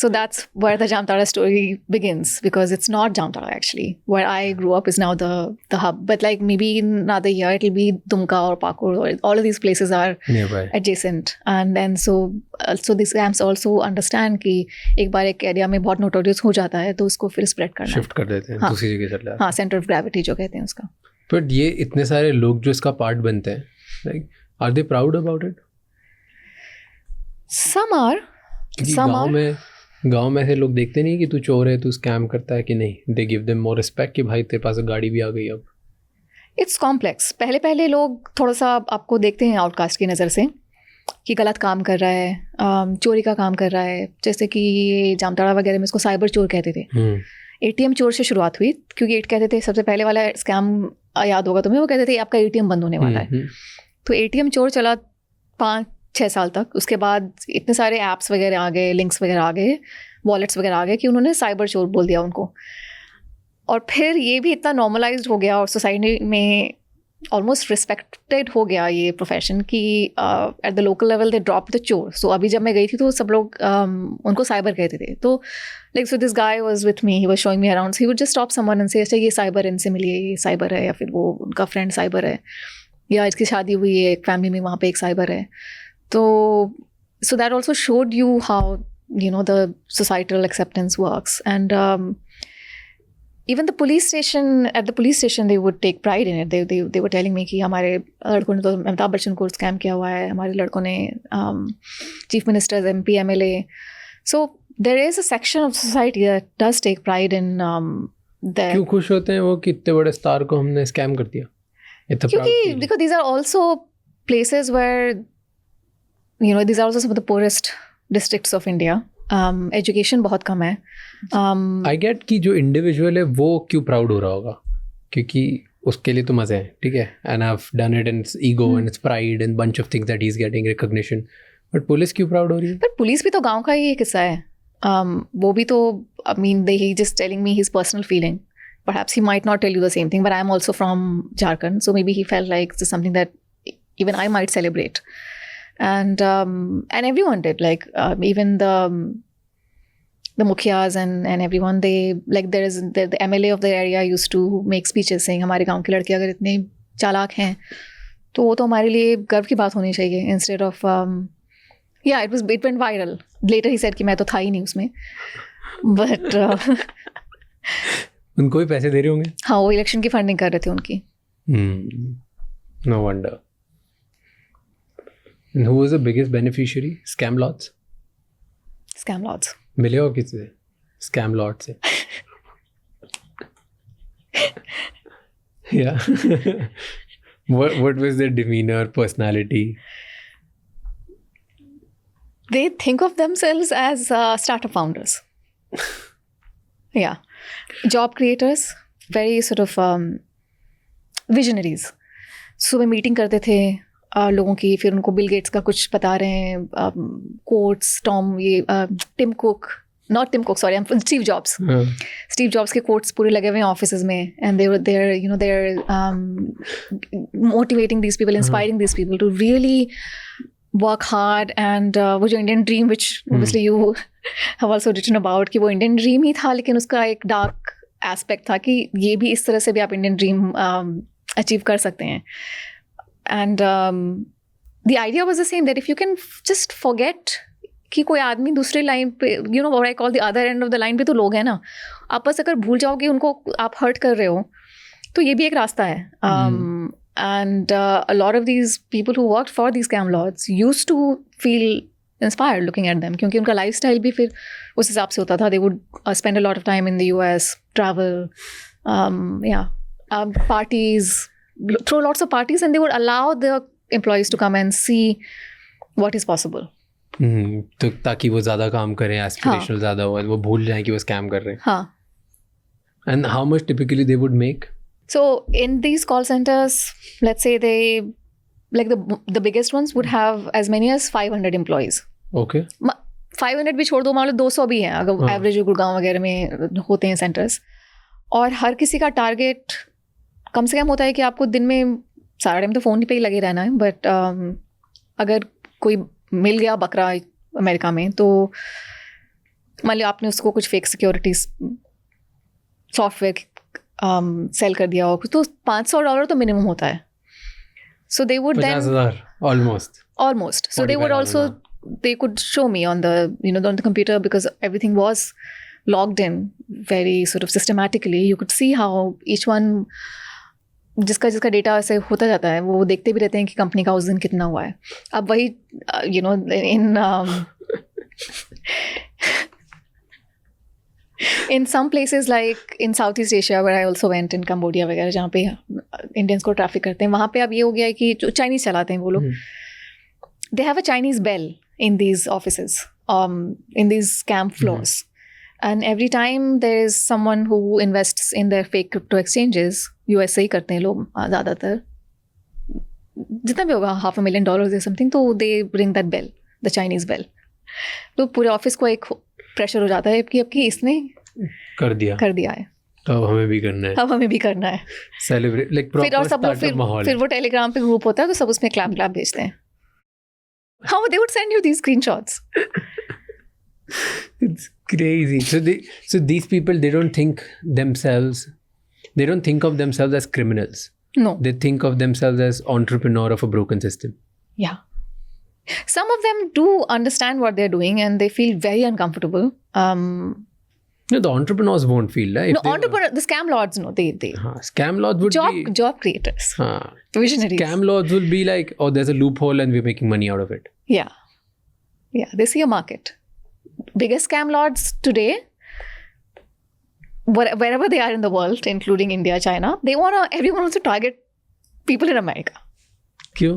So that's where the Jamtara story begins, because it's not Jamtara actually. Where I grew up is now the hub. But like maybe in another year, it'll be Dumka or Pakur. Or all of these places are nearby, adjacent. And then so these scams also understand कि एक बार एक area में बहुत notorious हो जाता है तो उसको फिर spread करना. Shift कर देते हैं दूसरी जगह चले. हाँ, center of gravity जो कहते हैं उसका. बट ये इतने सारे लोग जो इसका पार्ट बनते हैं, like are they proud about it? Some are. गांव में ऐसे लोग देखते नहीं कि तू चोर है, तू स्कैम करता है कि नहीं. They give them more respect कि भाई तेरे पास गाड़ी भी आ गई अब. It's complex. पहले लोग थोड़ा सा आपको देखते हैं आउटकास्ट की नज़र से कि गलत काम कर रहा है, चोरी का काम कर रहा है. जैसे कि जामताड़ा वगैरह में इसको साइबर चोर कहते थे. ATM चोर से शुरुआत हुई क्योंकि कहते थे सबसे पहले वाला स्कैम याद होगा तुम्हें, वो कहते थे आपका ATM बंद होने वाला है. तो ATM चोर चला 5-6 साल तक. उसके बाद इतने सारे ऐप्स वगैरह आ गए, लिंक्स वगैरह आ गए, वॉलेट्स वगैरह आ गए कि उन्होंने साइबर चोर बोल दिया उनको. और फिर ये भी इतना नॉर्मलाइज्ड हो गया और सोसाइटी में ऑलमोस्ट रिस्पेक्टेड हो गया ये प्रोफेशन कि at the local level they drop the चोर. सो अभी जब मैं गई थी तो सब लोग उनको साइबर कहते थे. तो like so this guy was with me, he was showing me around, he would just stop someone and से अच्छा ये साइबर, इनसे मिलिए, ये साइबर है, या फिर वो उनका फ्रेंड साइबर है, या इसकी शादी हुई है एक फैमिली में, वहाँ पे एक साइबर है. तो so that also showed you how you know the societal acceptance works. And even the police station, at the police station they would take pride in it. They were telling me कि हमारे लड़कों ने तो अमिताभ बच्चन को scam किया हुआ है, हमारे लड़कों ने chief ministers, MP, MLA. So there is a section of society that does take pride in their. क्यों खुश होते हैं वो कि इतने बड़े स्टार को हमने स्कैम कर दिया? क्योंकि because these are also places where you know these are also some of the poorest districts of India. Education बहुत कम है. I get कि जो इंडिविजुअल है वो क्यों प्राउड हो रहा होगा, क्योंकि उसके लिए तो मज़े हैं, ठीक है, and I've done it and it's ego and it's pride and bunch of things that he's getting recognition. But police क्यों प्राउड हो रही है? पर पुलिस भी तो गांव का ही एक हिस्सा है. वो भी तो I mean he just telling me his personal feeling. Perhaps he might not tell you the same thing, but I'm also from Jharkhand, so maybe he felt like this is something that even I might celebrate. And everyone did, like even the mukhyas and everyone, they like there is the MLA of the area used to make speeches saying हमारे गांव के लड़के अगर इतने चालाक हैं तो वो तो हमारे लिए गर्व की बात होनी चाहिए. Instead of it went viral. Later he said कि मैं तो था ही नहीं उसमें, but उनको भी पैसे दे रहे होंगे. हाँ, वो इलेक्शन की फंडिंग कर रहे थे उनकी. No wonder. And who was the biggest beneficiary? Scam lords? Scam lords. मिले हो किसी से? Scam lord से? Yeah. What was their demeanor, personality? They think of themselves as startup founders. Yeah. Job creators, very sort of visionaries. सुबह meeting करते थे लोगों की, फिर उनको बिल गेट्स का कुछ बता रहे हैं, quotes, Tim Cook, not Tim Cook, sorry, Steve Jobs. Steve Jobs के कोट्स पूरे लगे हुए हैं ऑफिसेज में, and they're motivating these people, inspiring these people to really work hard. And वो जो Indian dream, which obviously you have also written about, कि वो इंडियन ड्रीम ही था, लेकिन उसका एक डार्क एस्पेक्ट था कि ये भी इस तरह से भी आप इंडियन ड्रीम अचीव कर सकते हैं. And the idea was the same, that if you can just forget कि कोई आदमी दूसरे लाइन पे, you know what I call the other end of the line पे तो लोग हैं ना, आप बस अगर भूल जाओ कि उनको आप हर्ट कर रहे हो तो ये भी एक रास्ता है. And a lot of these people who worked for these scam lords used to feel inspired looking at them, क्योंकि उनका लाइफस्टाइल भी फिर उस हिसाब से होता था. They would spend a lot of time in the US, travel, parties, throw lots of parties, and they would allow the employees to come and see what is possible. तो ताकि वो ज़्यादा काम करें, aspirational ज़्यादा हो, वो भूल जाएं कि वो scam कर रहे हैं. हाँ. And how much typically they would make? So in these call centers, let's say they, like the biggest ones would have as many as 500 employees. Okay. 500 भी छोड़ दो, मान लो 200 भी हैं अगर एवरेज गुड़गांव वगैरह में होते हैं सेंटर्स. और हर किसी का टारगेट कम से कम होता है कि आपको दिन में सारा टाइम तो फ़ोन पे ही लगे रहना है, बट अगर कोई मिल गया बकरा अमेरिका में, तो मान लो आपने उसको कुछ फेक सिक्योरिटी सॉफ्टवेयर सेल कर दिया हो, तो $500 तो मिनिमम होता है. So they would then 50,000 almost. So they would also, they could show me on the, on the computer, because everything was logged in very sort of systematically. You could see how each one, जिसका data ऐसे होता जाता है, वो देखते भी रहते हैं कि कंपनी का उस दिन कितना हुआ है. अब वही in some places like in Southeast Asia, where I also went, in Cambodia वगैरह, जहाँ पे इंडियंस को ट्रैफिक करते हैं, वहाँ पे अब ये हो गया है कि जो चाइनीज़ चलाते हैं वो लोग, they have a Chinese bell in these offices, in these scam floors. And every time there is someone who invests in their fake crypto exchanges, USA ही करते हैं लोग ज़्यादातर, जितना भी होगा $500,000 or something, तो they ring that bell, the Chinese bell. तो पूरे ऑफिस को एक प्रेशर हो जाता है कि अब कि इसने कर दिया है. तो अब हमें भी करना है, अब हमें भी करना है। सेलिब्रेट लाइक फिर और प्रॉपर सब लोग स्टार्टअप माहौल। फिर वो टेलीग्राम पे ग्रुप होता है तो सब उसमें क्लैप भेजते हैं। How they would send you these screenshots. It's crazy. So these people, they don't think of themselves as criminals. No. They think of themselves as entrepreneur of a broken system. Yeah. Some of them do understand what they're doing and they feel very uncomfortable. No, the entrepreneurs won't feel that. The scam lords, no, they Scam lords would be job creators, हाँ, visionaries. Scam lords will be like, oh, there's a loophole and we're making money out of it. Yeah, they see a market. Biggest scam lords today, wherever they are in the world, including India, China, everyone wants to target people in America. क्यों?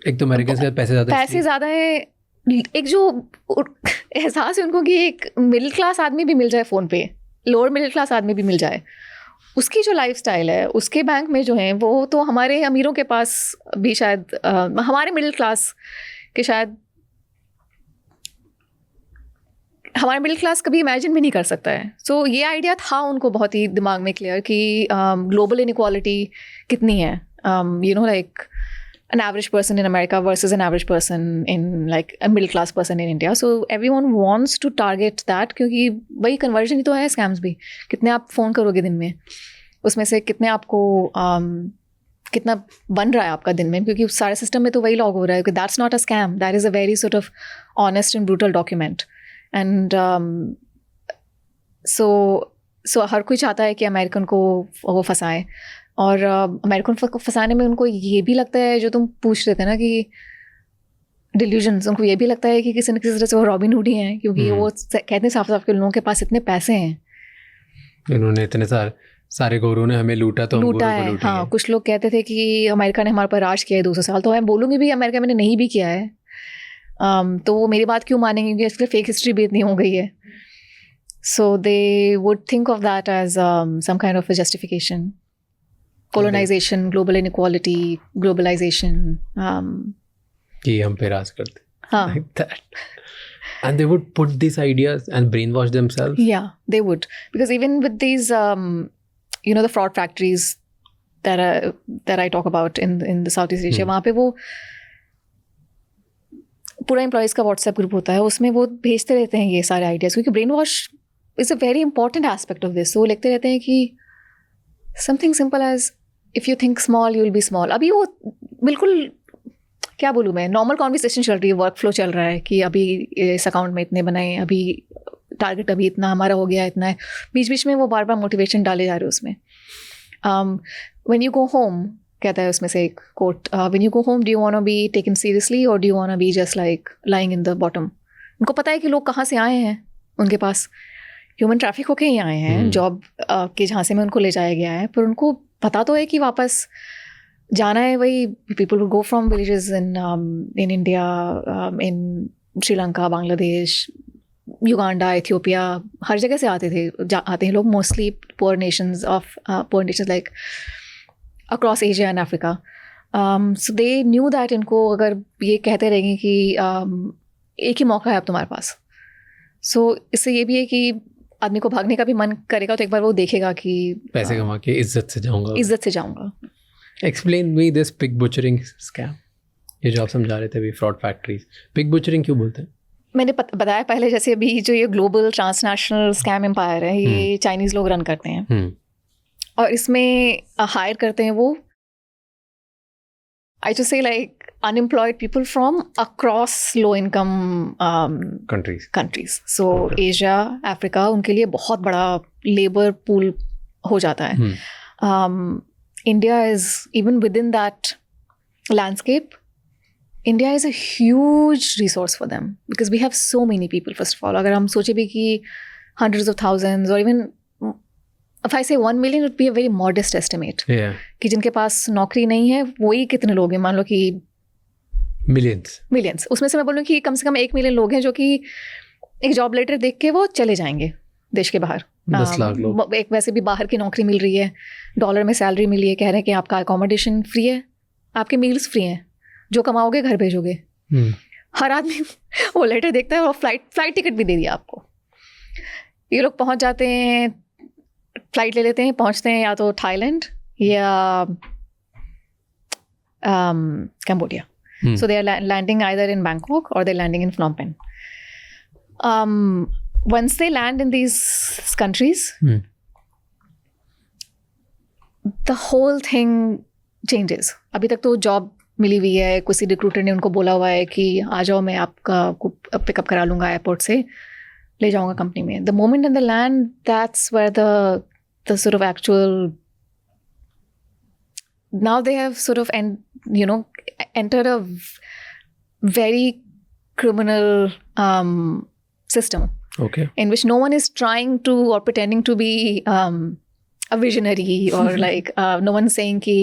एक तो American के पैसे ज़्यादा है, एक जो एहसास है उनको कि एक मिडिल क्लास आदमी भी मिल जाए फ़ोन पे, लोअर मिडिल क्लास आदमी भी मिल जाए, उसकी जो लाइफस्टाइल है, उसके बैंक में जो है वो तो हमारे अमीरों के पास भी शायद हमारे मिडिल क्लास के शायद हमारा मिडिल क्लास कभी इमेजिन भी नहीं कर सकता है। सो ये आइडिया था उनको बहुत ही दिमाग में क्लियर कि ग्लोबल इनइक्वालिटी कितनी है, like an average person in America versus an average person in like a middle class person in India. So everyone wants to target that क्योंकि वही conversion ही तो है scams भी। कितने आप फ़ोन करोगे दिन में, उसमें से कितने आपको कितना बन रहा है आपका दिन में, क्योंकि सारे सिस्टम में तो वही लॉग हो रहा है कि that's not a scam, that is a very sort of honest and brutal document. And so हर कोई चाहता है कि अमेरिकन को वो फंसाए, और अमेरिकन को फंसाने में उनको ये भी लगता है, जो तुम पूछ रहे थे ना कि डिल्यूजन्स, उनको ये भी लगता है कि किसी न किसी तरह से वो रॉबिन हुड ही हैं, क्योंकि वो कहते हैं साफ साफ के लोगों के पास इतने पैसे हैं, इन्होंने इतने सारे गोरों ने हमें लूटा तो लूटा है। हाँ, कुछ लोग कहते थे कि अमेरिका ने हमारे पर राज किया है 200 साल, तो मैं बोलूँगी भी अमेरिका मैंने नहीं भी किया है, तो वो मेरी बात क्यों मानेंगे, क्योंकि इसके फेक हिस्ट्री भी इतनी हो गई है। So they would think of that as some kind of a justification. colonization, global inequality, globalization. कि हम पे राज करते, हाँ, like that. And they would put these ideas and brainwash themselves. Yeah, they would, because even with these, the fraud factories that I talk about in the Southeast Asia, वहाँ पे वो पूरा employees का व्हाट्सएप ग्रुप होता है, उसमें वो भेजते रहते हैं ये सारे आइडियाज़, क्योंकि brainwash is a very important aspect of this. वो लिखते रहते हैं कि something simple as if you think small you will be small. अभी वो बिल्कुल, क्या बोलूँ मैं, नॉर्मल कॉन्वर्सेशन चल रही है, वर्क फ्लो चल रहा है कि अभी इस अकाउंट में इतने बनाए, अभी टारगेट अभी इतना हमारा हो गया, इतना है, बीच बीच में वो बार बार मोटिवेशन डाले जा रहे हैं उसमें। व्हेन यू गो होम, कहता है उसमें से एक quote, when you go home do you want to be taken seriously और do you want to be just like lying in the bottom. उनको पता है कि लोग कहाँ से आए हैं, उनके पास ह्यूमन ट्रैफिक होके ही आए हैं, जॉब के झांसे में उनको ले जाया गया है, पर उनको पता तो है कि वापस जाना है। वही people go from villages in India, in Sri Lanka, Bangladesh, Uganda, Ethiopia, हर जगह से आते हैं लोग, mostly poor nations like across Asia and Africa. So they knew that इनको अगर ये कहते रहेंगे कि एक ही मौका है अब तुम्हारे पास, सो इससे ये भी है कि आदमी को भागने का भी मन करेगा, तो एक बार वो देखेगा कि पैसे कमा के इज्जत से जाऊंगा। Explain me this pig butchering scam, ये जो आप समझा रहे थे अभी, फ्रॉड फैक्ट्रीज, पिग बुचरिंग क्यों बोलते हैं? मैंने बताया पहले, जैसे अभी जो ये ग्लोबल ट्रांसनेशनल स्कैम एम्पायर है, ये चाइनीज़ लोग रन करते हैं, और इसमें हायर करते हैं वो, आई जस्ट से like unemployed people from across low income countries. So Asia, Africa, उनके लिए बहुत बड़ा labor pool हो जाता है. India is, even within that landscape, India is a huge resource for them because we have so many people. First of all, अगर हम सोचे भी कि hundreds of thousands or even if I say 1 million, it would be a very modest estimate. Yeah. कि जिनके पास नौकरी नहीं है वही कितने लोग हैं, मान लो कि मिलियंस। उसमें से मैं बोलूँ कि कम से कम 1 मिलियन लोग हैं जो कि एक जॉब लेटर देख के वो चले जाएंगे देश के बाहर। 10 लाख लोग। एक वैसे भी बाहर की नौकरी मिल रही है, डॉलर में सैलरी मिली है, कह रहे हैं कि आपका अकोमोडेशन फ्री है, आपके मील्स फ्री हैं, जो कमाओगे घर भेजोगे। हर आदमी वो लेटर देखता है और फ्लाइट टिकट भी दे दिया आपको। ये लोग पहुँच जाते हैं फ्लाइट ले लेते हैं, पहुंचते हैं या तो थाईलैंड या Cambodia. So they are landing either in Bangkok or they're landing in Phnom Penh. Once they land in these countries, the whole thing changes. अभी तक तो जॉब मिली हुई है, किसी रिक्रूटर ने उनको बोला हुआ है कि आ जाओ, मैं आपका पिकअप करा लूँगा एयरपोर्ट से, ले जाऊँगा कंपनी में. The moment in the land, that's where the sort of actual, now they have sort of entered a very criminal system. Okay. In which no one is trying to or pretending to be a visionary or like no one is saying कि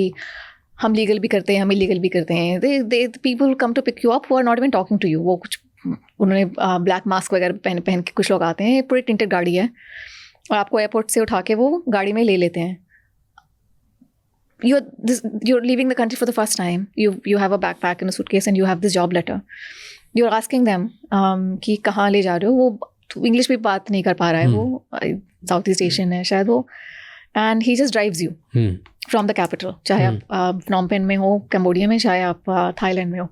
हम legal भी करते हैं, हम illegal भी करते हैं. They people come to pick you up who are not even talking to you. वो कुछ उन्होंने ब्लैक मास्क वगैरह पहन के कुछ लोग आते हैं, पूरी टिंटेड गाड़ी है और आपको एयरपोर्ट से उठा के वो गाड़ी में ले लेते हैं. You're leaving the country for the first time. You have a backpack and a suitcase and you have this job letter. You're asking them कि कहाँ ले जा रहे हो. वो इंग्लिश भी बात नहीं कर पा रहा है, वो साउथ ईस्ट एशियन है शायद वो. And he just drives you from the capital. चाहे आप phnom penh में हो, कैम्बोडिया में, चाहे आप थाईलैंड में हो.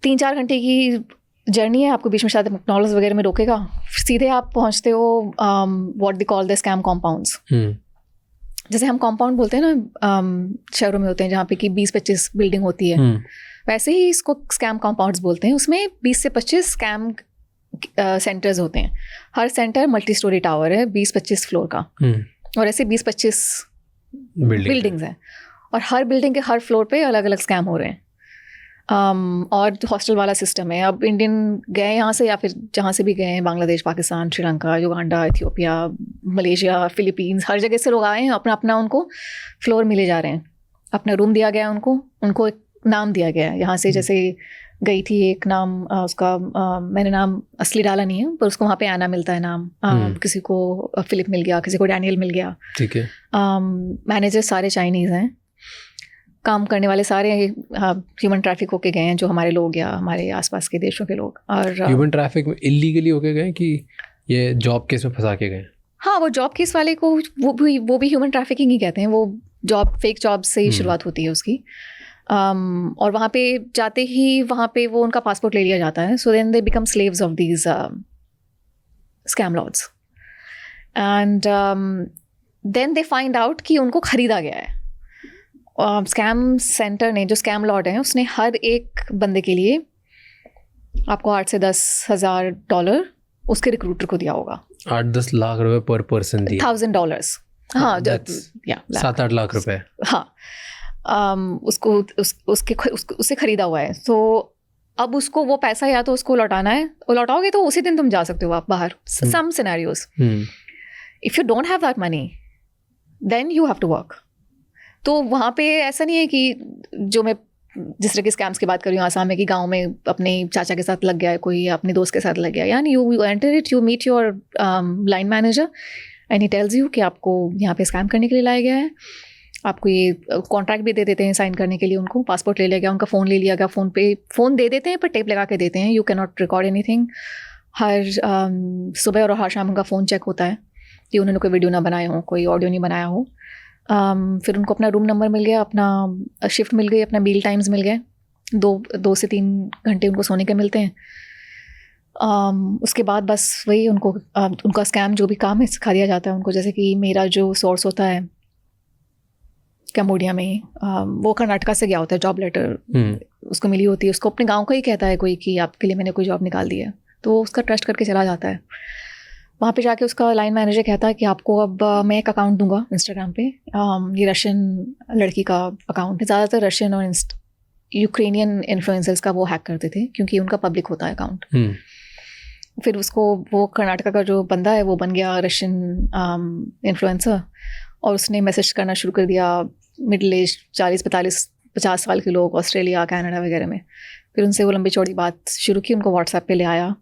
3-4 घंटे की जर्नी है. आपको बीच में शायद मैकडॉनल्ड्स वगैरह में रोकेगा. सीधे आप पहुँचते हो what they call the scam compounds. जैसे हम कंपाउंड बोलते हैं ना, शहरों में होते हैं जहाँ पे कि 20-25 बिल्डिंग होती है, वैसे ही इसको स्कैम कंपाउंड्स बोलते हैं. उसमें 20 से 25 स्कैम सेंटर्स होते हैं. हर सेंटर मल्टी स्टोरी टावर है, 20-25 फ्लोर का, और ऐसे 20-25 बिल्डिंग्स हैं और हर बिल्डिंग के हर फ्लोर पे अलग अलग स्कैम हो रहे हैं. और हॉस्टल वाला सिस्टम है. अब इंडियन गए यहाँ से या फिर जहाँ से भी गए हैं, Bangladesh, Pakistan, Sri Lanka, Uganda, Ethiopia, Malaysia, Philippines, हर जगह से लोग आए हैं. अपना अपना उनको फ्लोर मिले जा रहे हैं, अपना रूम दिया गया है उनको एक नाम दिया गया है. यहाँ से जैसे गई थी एक नाम उसका, मैंने नाम असली डाला नहीं है पर उसको वहाँ पे आना मिलता है नाम. किसी को फिलिप मिल गया, किसी को डैनियल मिल गया. ठीक है. मैनेजर सारे चाइनीज़ हैं. काम करने वाले सारे ह्यूमन ट्रैफिक होके गए हैं, जो हमारे लोग या हमारे आसपास के देशों के लोग. और ह्यूमन ट्रैफिक में इलीगली होके गए कि ये जॉब केस में फंसा के गए? हाँ, वो जॉब केस वाले को वो भी ह्यूमन ट्रैफिकिंग ही कहते हैं. वो जॉब, फेक जॉब से ही शुरुआत होती है उसकी. और वहाँ पे जाते ही वहाँ पे वो उनका पासपोर्ट ले लिया जाता है. So then they become slaves of these scam lords. And then they find out कि उनको खरीदा गया है. स्कैम सेंटर ने, जो स्कैम लॉर्ड है, उसने हर एक बंदे के लिए आपको 8 से 10 हज़ार डॉलर उसके रिक्रूटर को दिया होगा. 8-10 लाख रुपए पर पर्सन दिए. $1,000. हाँ, 7-8 लाख रुपए. हाँ, उसको उससे खरीदा हुआ है. तो अब उसको वो पैसा या तो उसको लौटाना है, और लौटाओगे तो उसी दिन तुम जा सकते हो आप बाहर. Some scenarios, if you don't have that money then you have to work. तो वहाँ पे ऐसा नहीं है कि जो मैं जिस तरह के स्कैम्स की बात कर रही हूँ आसाम में, कि गांव में अपने चाचा के साथ लग गया है कोई, अपने दोस्त के साथ लग गया. यानी you enter it, you meet your line manager and he tells you कि आपको यहाँ पे स्कैम करने के लिए लाया गया है. आपको ये कॉन्ट्रैक्ट भी दे देते हैं साइन करने के लिए. उनको पासपोर्ट ले लिया गया, उनका फ़ोन ले लिया गया. फ़ोन दे देते हैं पर टेप लगा के देते हैं. You can not record anything. हर सुबह और हर शाम उनका फ़ोन चेक होता है कि उन्होंने कोई वीडियो ना बनाया हो, कोई ऑडियो नहीं बनाया हो. फिर उनको अपना रूम नंबर मिल गया, अपना शिफ्ट मिल गई, अपना मील टाइम्स मिल गए. 2 से 3 घंटे उनको सोने के मिलते हैं. उसके बाद बस वही उनका स्कैम जो भी काम है सिखा दिया जाता है उनको. जैसे कि मेरा जो सोर्स होता है कैम्बोडिया में, वो कर्नाटका से गया होता है. जॉब लेटर उसको मिली होती है. उसको अपने गांव का ही कहता है कोई कि आपके लिए मैंने कोई जॉब निकाल दी है, तो उसका ट्रस्ट करके चला जाता है. वहाँ पे जाके उसका लाइन मैनेजर कहता है कि आपको अब मैं एक अकाउंट दूंगा इंस्टाग्राम पे. ये रशियन लड़की का अकाउंट है. ज़्यादातर रशियन और यूक्रेनियन इन्फ्लुएंसर्स का वो हैक करते थे क्योंकि उनका पब्लिक होता है अकाउंट. फिर उसको वो कर्नाटका का जो बंदा है वो बन गया रशियन इन्फ्लुएंसर, और उसने मैसेज करना शुरू कर दिया मिडिल एज 40-45-50 साल के लोग, ऑस्ट्रेलिया, कनाडा वगैरह में. फिर उनसे वो लंबी चौड़ी बात शुरू की, उनको व्हाट्सएप पे ले आया,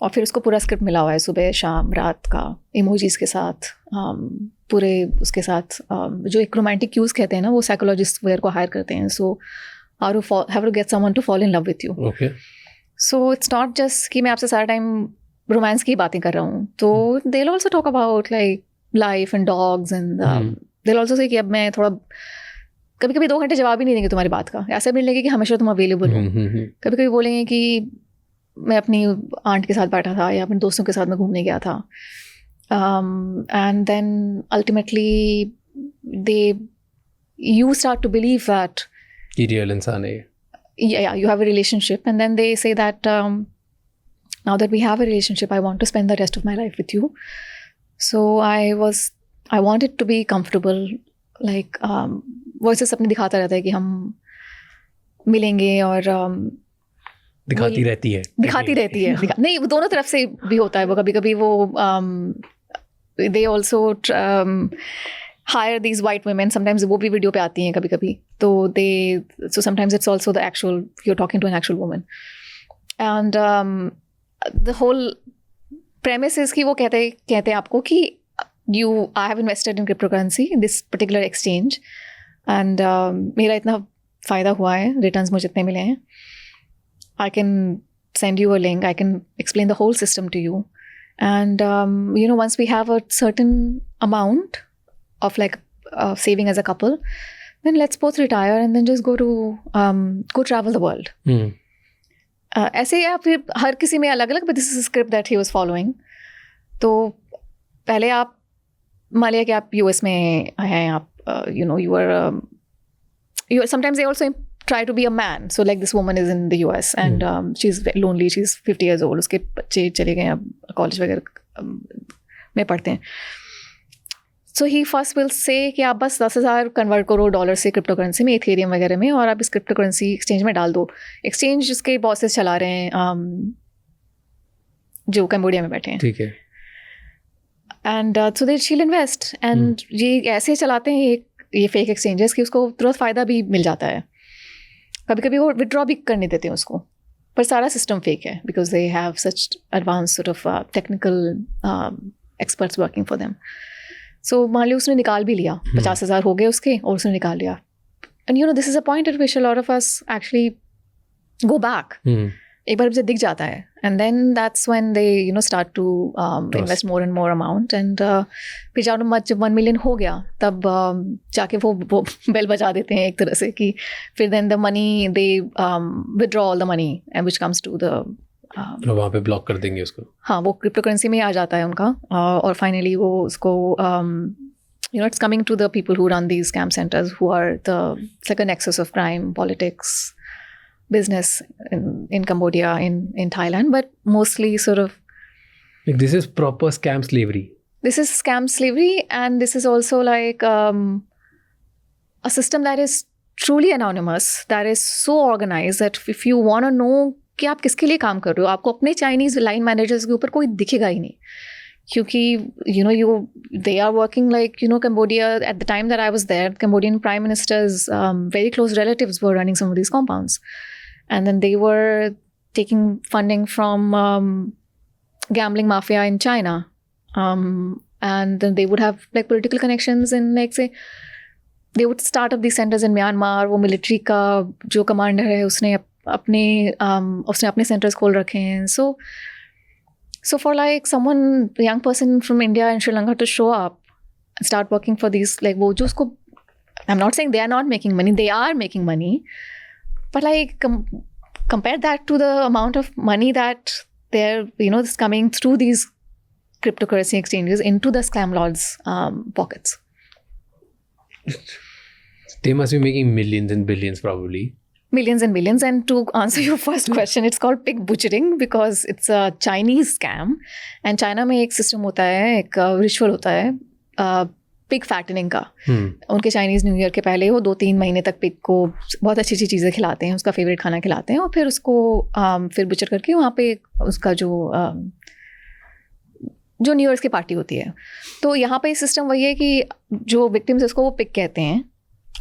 और फिर उसको पूरा स्क्रिप्ट मिला हुआ है, सुबह शाम रात का, इमोजीज के साथ, पूरे उसके साथ. जो एक रोमांटिक क्यूज कहते हैं ना, वो साइकोलॉजिस्ट वगैरह को हायर करते हैं. So how to get someone to fall in love with you. So it's not just कि मैं आपसे सारा टाइम रोमांस की बातें कर रहा हूँ. तो they will also talk about like life and dogs and they'll also say कि अब मैं थोड़ा कभी कभी 2 घंटे जवाब ही नहीं देंगे तुम्हारी बात का, ऐसा भी नहीं लगेगा कि हमेशा तुम अवेलेबल हो। कभी कभी बोलेंगे कि मैं अपनी आंट के साथ बैठा था या अपने दोस्तों के साथ मैं घूमने गया था, and then ultimately you start to believe that कि रियल इंसान है ये। yeah, you have a relationship, and then they say that now that we have a relationship, I want to spend the rest of my life with you. So I wanted to be comfortable, like voices अपने दिखाता रहता है कि हम मिलेंगे और दिखाती रहती है नहीं, वो दोनों तरफ से भी होता है। वो कभी कभी वो they also hire these white women, sometimes वो भी वीडियो पे आती हैं कभी कभी, तो so sometimes it's also the actual, you're talking to an actual woman, and the whole premise is कि वो कहते हैं आपको कि I have invested in cryptocurrency in this particular exchange, and मेरा इतना फ़ायदा हुआ है, returns मुझे इतने मिले हैं, I can send you a link, I can explain the whole system to you, and once we have a certain amount of like saving as a couple, then let's both retire and then just go travel the world. ऐसे या फिर हर किसी में अलग अलग, but this is a script that he was following. तो पहले आप मान लिया कि आप US में हैं, आप you sometimes they also try to be a man, so like this woman is in the US and she's lonely, she's 50 years old, उसके बच्चे चले गए अब कॉलेज वगैरह में पढ़ते हैं। So he first will say कि आप बस 10,000 कन्वर्ट करो डॉलर से क्रिप्टो करेंसी में, इथेरियम वगैरह में, और आप इस क्रिप्टो करेंसी एक्सचेंज में डाल दो। एक्सचेंज जिसके बॉसेस चला रहे हैं जो कंबोडिया में बैठे हैं, ठीक है, एंड सो दे शील इन्वेस्ट, एंड ये ऐसे चलाते हैं ये फेक एक्सचेंजेस कि उसको तुरंत फ़ायदा भी मिल जाता है। कभी कभी वो विड्रॉ भी करने देते हैं उसको, पर सारा सिस्टम फेक है because they have such advance sort of technical experts working for them. So मान लो उसने निकाल भी लिया, 50,000 हो गए उसके, और उसने निकाल लिया, and this is a point at which a lot of us actually go back. एक बार मुझे दिख जाता है, and then that's when they start to invest more and more amount, and फिर जब 1 मिलियन हो गया तब जाके वो बेल बजा देते हैं एक तरह से कि फिर then the money they withdraw all the money and which comes to the वहाँ पे ब्लॉक कर देंगे उसको। हाँ, वो क्रिप्टो करेंसी में आ जाता है उनका, और फाइनली वो उसको it's coming to the people who run these scam centers, who are it's like a nexus of crime, politics, business in Cambodia, in Thailand, but mostly sort of like this is proper scam slavery. This is scam slavery, and this is also like a system that is truly anonymous, that is so organized that if you want to know कि आप किसके लिए काम कर रहे हो, आपको अपने चाइनीज़ लाइन मैनेजर्स के ऊपर कोई दिखेगा ही नहीं, क्योंकि they are working like Cambodia at the time that I was there, Cambodian Prime Minister's very close relatives were running some of these compounds, and then they were taking funding from gambling mafia in China, and then they would have like political connections in, like say they would start up these centers in Myanmar. वो military का जो commander है उसने अपने centers खोल रखे हैं, so for like someone, a young person from India and Sri Lanka to show up and start working for these, like वो जो उसको, I'm not saying they are not making money, they are making money, but like compare that to the amount of money that they're is coming through these cryptocurrency exchanges into the scam lords' pockets. They must be making millions and billions probably. Millions and millions. And to answer your first question, it's called pig butchering because it's a Chinese scam. And China में एक system होता है, एक ritual होता है pig fattening का. उनके Chinese New Year के पहले वो 2-3 महीने तक pig को बहुत अच्छी अच्छी चीज़ें खिलाते हैं, उसका favorite खाना खिलाते हैं, और फिर उसको फिर butcher करके वहाँ पे उसका जो न्यू ईयर्स की पार्टी होती है। तो यहाँ पे सिस्टम वही है कि जो विक्टिम्स है उसको वो पिक कहते हैं,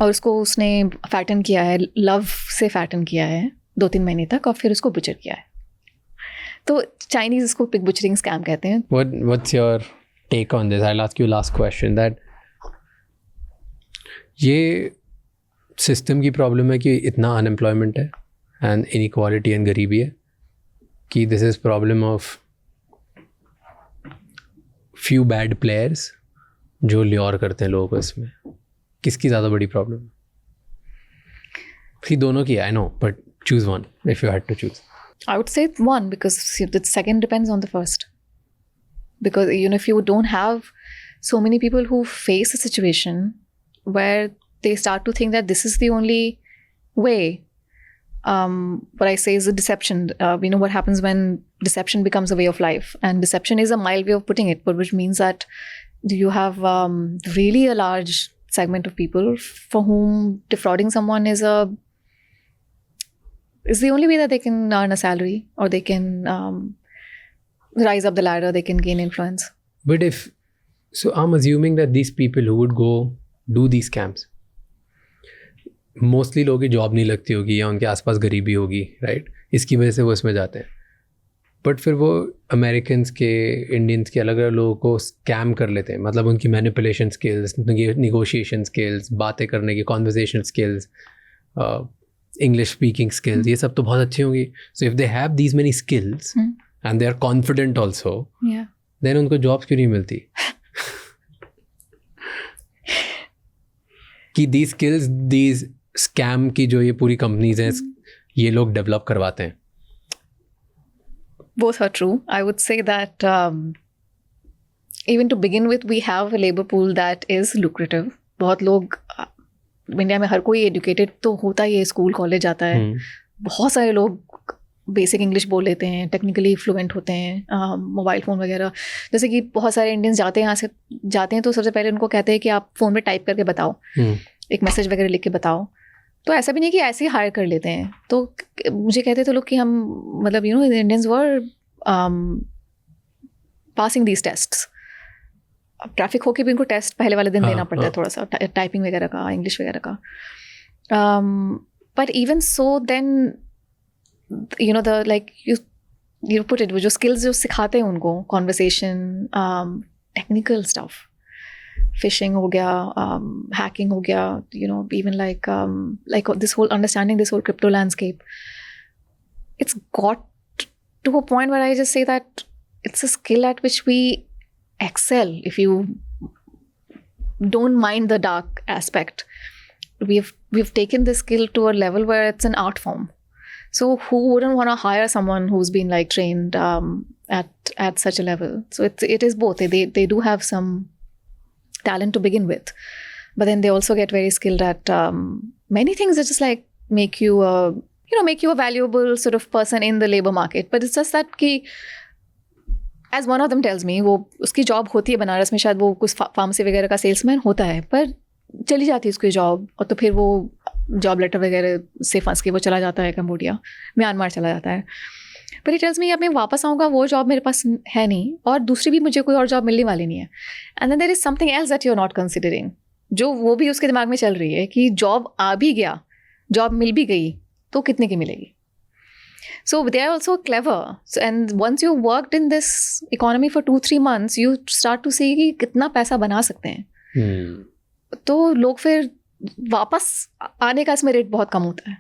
और उसको उसने फैटन किया है, लव से फैटन किया है 2-3 महीने तक, और फिर उसको बुचर किया है। तो चाइनीज इसको पिग बुचरिंग स्कैम कहते हैं। What's your take on this? I'll ask you last question, that ये सिस्टम की प्रॉब्लम है कि इतना अनएम्प्लॉयमेंट है एंड इनइक्वालिटी एंड गरीबी है, कि this is problem of few bad players जो ल्योर करते हैं लोगों को इसमें, किसकी ज़्यादा बड़ी प्रॉब्लम है? दोनों की, I know, but choose one if you had to choose. I would say one, because the second depends on the first. Because if you don't have so many people who face a situation where they start to think that this is the only way, what I say is a deception. What happens when deception becomes a way of life, and deception is a mild way of putting it, but which means that you have really a large segment of people for whom defrauding someone is the only way that they can earn a salary, or they can rise up the ladder, they can gain influence. But so I'm assuming that these people who would go do these scams, mostly लोगों की job नहीं लगती होगी या उनके आसपास गरीबी होगी, राइट? इसकी वजह से वो इसमें जाते हैं. बट फिर वो अमेरिकन्स के, इंडियंस के, अलग अलग लोगों को स्कैम कर लेते हैं. मतलब उनकी मैनिपुलेशन स्किल्स, निगोशिएशन स्किल्स, बातें करने की conversational skills, English speaking skills, ये सब तो बहुत अच्छी होंगी. So if they have these many skills and they are confident also, then उनको jobs क्यों नहीं मिलती? कि these skills, these scam की जो ये पूरी companies हैं, ये लोग develop करवाते हैं. Both are true. I would say that even to begin with, we have a labor pool that is lucrative. बहुत लोग इंडिया में, हर कोई एजुकेटेड तो होता ही है, स्कूल कॉलेज जाता है. बहुत सारे लोग बेसिक इंग्लिश बोल लेते हैं, टेक्निकली फ्लुएंट होते हैं, मोबाइल फ़ोन वगैरह. जैसे कि बहुत सारे इंडियंस जाते हैं, यहाँ से जाते हैं तो सबसे पहले उनको कहते हैं कि आप फ़ोन में टाइप करके बताओ, एक मैसेज वगैरह लिख के बताओ. तो ऐसा भी नहीं कि ऐसे ही हायर कर लेते हैं. तो मुझे कहते थे लोग कि हम मतलब Indians were passing these tests. अब ट्रैफिक होके भी उनको टेस्ट पहले वाले दिन देना पड़ता है, थोड़ा सा टाइपिंग वगैरह का, इंग्लिश वगैरह का. But even so then the like you put it, वो जो स्किल्स जो सिखाते हैं उनको, कॉन्वर्सेशन, टेक्निकल स्टफ, फिशिंग हो गया, हैकिंग हो गया, even like this whole understanding this whole crypto landscape. It's got to a point where I just say that it's a skill at which we excel if you don't mind the dark aspect. We've taken this skill to a level where it's an art form. So who wouldn't want to hire someone who's been like trained at such a level? So it is both. They do have some talent to begin with, but then they also get very skilled at many things that just like make you a valuable sort of person in the labor market. But it's just that कि as one of them tells me, वो उसकी job होती है बनारस में, शायद वो कुछ pharmacy वगैरह का सेल्समैन होता है, पर चली जाती है उसकी जॉब, और तो फिर वो जॉब लेटर वगैरह से फंस के वो चला जाता है कंबोडिया, म्यांमार चला जाता है. पर ही टेल्स मी अब मैं वापस आऊँगा, वो जॉब मेरे पास है नहीं, और दूसरी भी मुझे कोई और जॉब मिलने वाली नहीं है. And then there is something else that you are not considering, जो वो भी उसके दिमाग में चल रही है कि जॉब आ भी गया, जॉब मिल भी गई, तो कितने की मिलेगी. So they are also clever. So, and once you worked in this economy for 2-3 months, you start to see कि कितना पैसा बना सकते हैं. तो लोग फिर वापस आने का इसमें रेट बहुत कम होता है.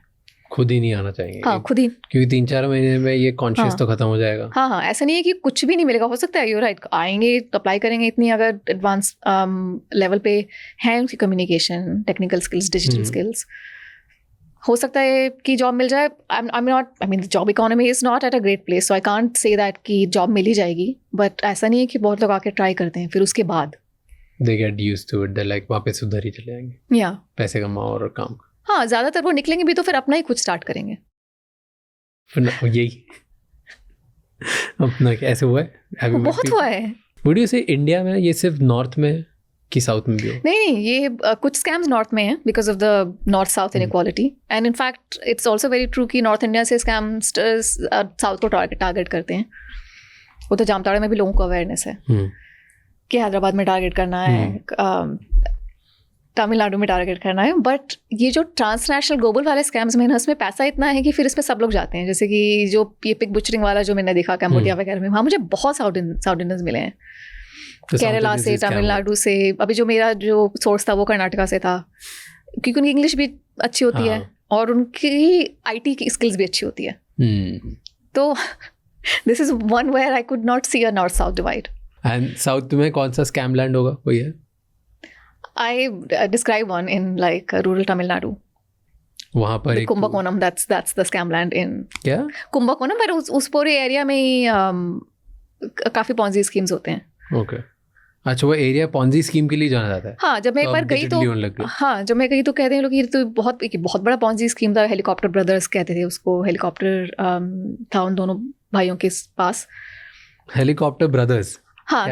खुद ही नहीं आना चाहिए. हाँ, खुद ही, क्योंकि 3-4 महीने में ये कॉन्शियस तो खत्म हो जाएगा. हाँ, ऐसा नहीं है कि कुछ भी नहीं मिलेगा. हो सकता है यू राइट, आएंगे अप्लाई करेंगे, इतनी अगर एडवांस लेवल पे है उनकी communication, technical skills, digital skills, हो सकता है कि जॉब मिल जाए. Job economy is not at a great place, so I can't say that कि जॉब मिल ही जाएगी. बट ऐसा नहीं है कि बहुत लोग आके ट्राई करते हैं, फिर उसके बाद they get used to it, they're like वापस उधर ही चले जाएंगे. या पैसे कमाओ और काम. हाँ, ज़्यादातर वो निकलेंगे भी तो फिर अपना ही कुछ स्टार्ट करेंगे. यही अपना ऐसे हुआ है, बहुत हुआ है. Would you say इंडिया में ये सिर्फ नॉर्थ में कि साउथ में भी हो? नहीं, ये कुछ स्कैम्स नॉर्थ में हैं because of the north south inequality. And in fact it's also very true कि नॉर्थ इंडिया से स्कैमस्टर्स साउथ को टारगेट करते हैं. वो तो जामताड़ा में भी लोगों को अवेयरनेस है कि हैदराबाद में टारगेट करना है, तमिलनाडु में टारगेट करना है. बट ये जो ट्रांसनेशनल ग्लोबल वाले स्कैम्स में ना, उसमें पैसा इतना है कि फिर इसमें सब लोग जाते हैं. जैसे कि जो ये पिग बुचरिंग वाला जो मैंने देखा कैम्बोडिया वगैरह में, वहाँ मुझे बहुत साउथ इंडियंस मिले हैं, केरला से, तमिलनाडु से. अभी जो मेरा जो सोर्स था वो कर्नाटका से था, क्योंकि उनकी इंग्लिश भी अच्छी होती है और उनकी IT की स्किल्स भी अच्छी होती है. तो this is one where I could not see a north south divide. And south में कौन सा स्कैम लैंड होगा, कोई है? I describe one in like rural Tamil Nadu. वहाँ पर एक Kumbakonam, that's the scam land in क्या Kumbakonam, पर उस पूरे एरिया में ही काफ़ी पॉन्जी स्कीम्स होते हैं. ओके अच्छा वो एरिया पॉन्जी स्कीम के लिए जाना जाता है हाँ, जब मैं एक बार गई तो जब मैं गई तो कहते हैं लोग ये तो बहुत बड़ा पॉन्जी स्कीम था. हेलीकॉप्टर ब्रदर्स कहते थे उसको. हेलीकॉप्टर था उन दोनों भाइयों के पास. हेलीकॉप्टर ब्रदर्स हाँ,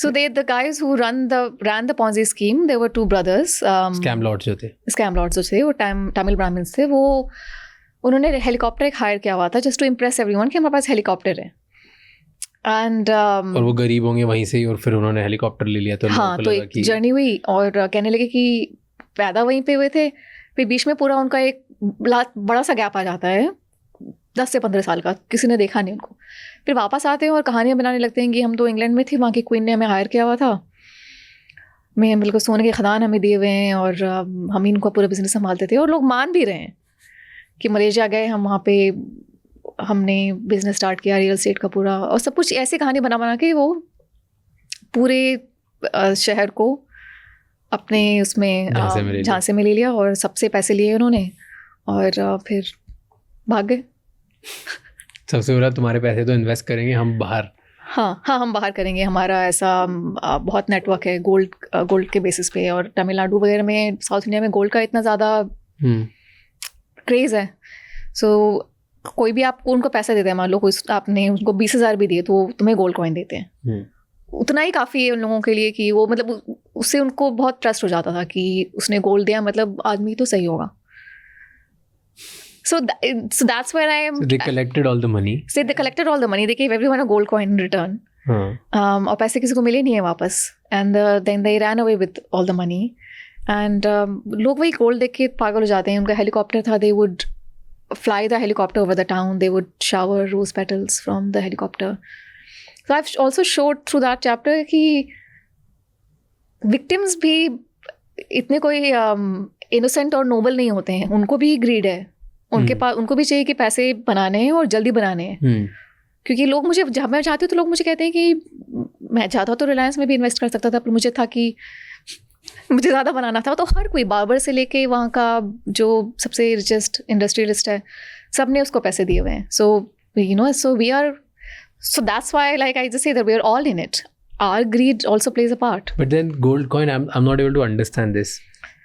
so the guys who ran the Ponzi scheme, they were two brothers. Scam lords जो थे. स्कैम लॉर्ड्स जो थे वो तमिल ब्राह्मण्स थे. वो उन्होंने हेलीकॉप्टर एक हायर किया हुआ था जस्ट टू इम्प्रेस एवरीवन कि हमारे पास हेलीकॉप्टर है. एंड और वो गरीब होंगे वहीं से ही और फिर उन्होंने हेलीकॉप्टर ले लिया. तो हाँ, तो एक जर्नी हुई और कहने लगे कि पैदा वहीं पे हुए थे. फिर बीच में पूरा उनका एक बड़ा सा गैप आ जाता है 10 से 15 साल का. किसी ने देखा नहीं उनको. फिर वापस आते हैं और कहानियाँ बनाने लगते हैं कि हम तो इंग्लैंड में थे, वहाँ की क्वीन ने हमें हायर किया हुआ था, मैं बिल्कुल सोने के खदान हमें दिए हुए हैं और हम ही इनको पूरा बिजनेस संभालते थे. और लोग मान भी रहे हैं कि मलेशिया गए हम, वहाँ पे हमने बिजनेस स्टार्ट किया रियल एस्टेट का पूरा, और सब कुछ ऐसी कहानी बना के वो पूरे शहर को अपने उसमें झांसे में ले लिया और सबसे पैसे लिए उन्होंने और फिर भाग गए. सबसे बुरा तुम्हारे पैसे तो इन्वेस्ट करेंगे हम बाहर. हाँ, हम बाहर करेंगे. हमारा ऐसा बहुत नेटवर्क है गोल्ड के बेसिस पे. और तमिलनाडु वगैरह में, साउथ इंडिया में गोल्ड का इतना ज़्यादा क्रेज़ है. सो कोई भी आपको उनको पैसा देते हैं, मान लो कोई आपने उनको 20,000 भी दिए तो तुम्हें गोल्ड कॉइन देते हैं. उतना ही काफ़ी है उन लोगों के लिए कि वो मतलब उससे उनको बहुत ट्रस्ट हो जाता था कि उसने गोल्ड दिया मतलब आदमी तो सही होगा. So that's where I am. So they collected all the money. They collected all the money. They gave everyone a gold coin in return. और पैसे किसी को मिले नहीं है वापस. And then they ran away with all the money. And लोग वही गोल्ड देख के पागल हो जाते हैं. उनका हेलीकॉप्टर था. They would fly the helicopter over the town. They would shower rose petals from the helicopter. So I've also showed through that chapter कि victims भी इतने कोई innocent और noble नहीं होते हैं. उनको भी greed है. उनके पास उनको भी चाहिए कि पैसे बनाने हैं और जल्दी बनाने हैं. क्योंकि लोग मुझे, जब मैं चाहती हूँ तो लोग मुझे कहते हैं कि मैं चाहता तो रिलायंस में भी इन्वेस्ट कर सकता था, पर मुझे था कि मुझे ज़्यादा बनाना था. तो हर कोई, बार्बर से लेके वहाँ का जो सबसे रिचेस्ट इंडस्ट्रियलिस्ट है, सब ने उसको पैसे दिए हुए हैं. So we are, so that's why like I just say that we are all in it. Our greed also plays a part. But then gold coin, I am not able to understand this.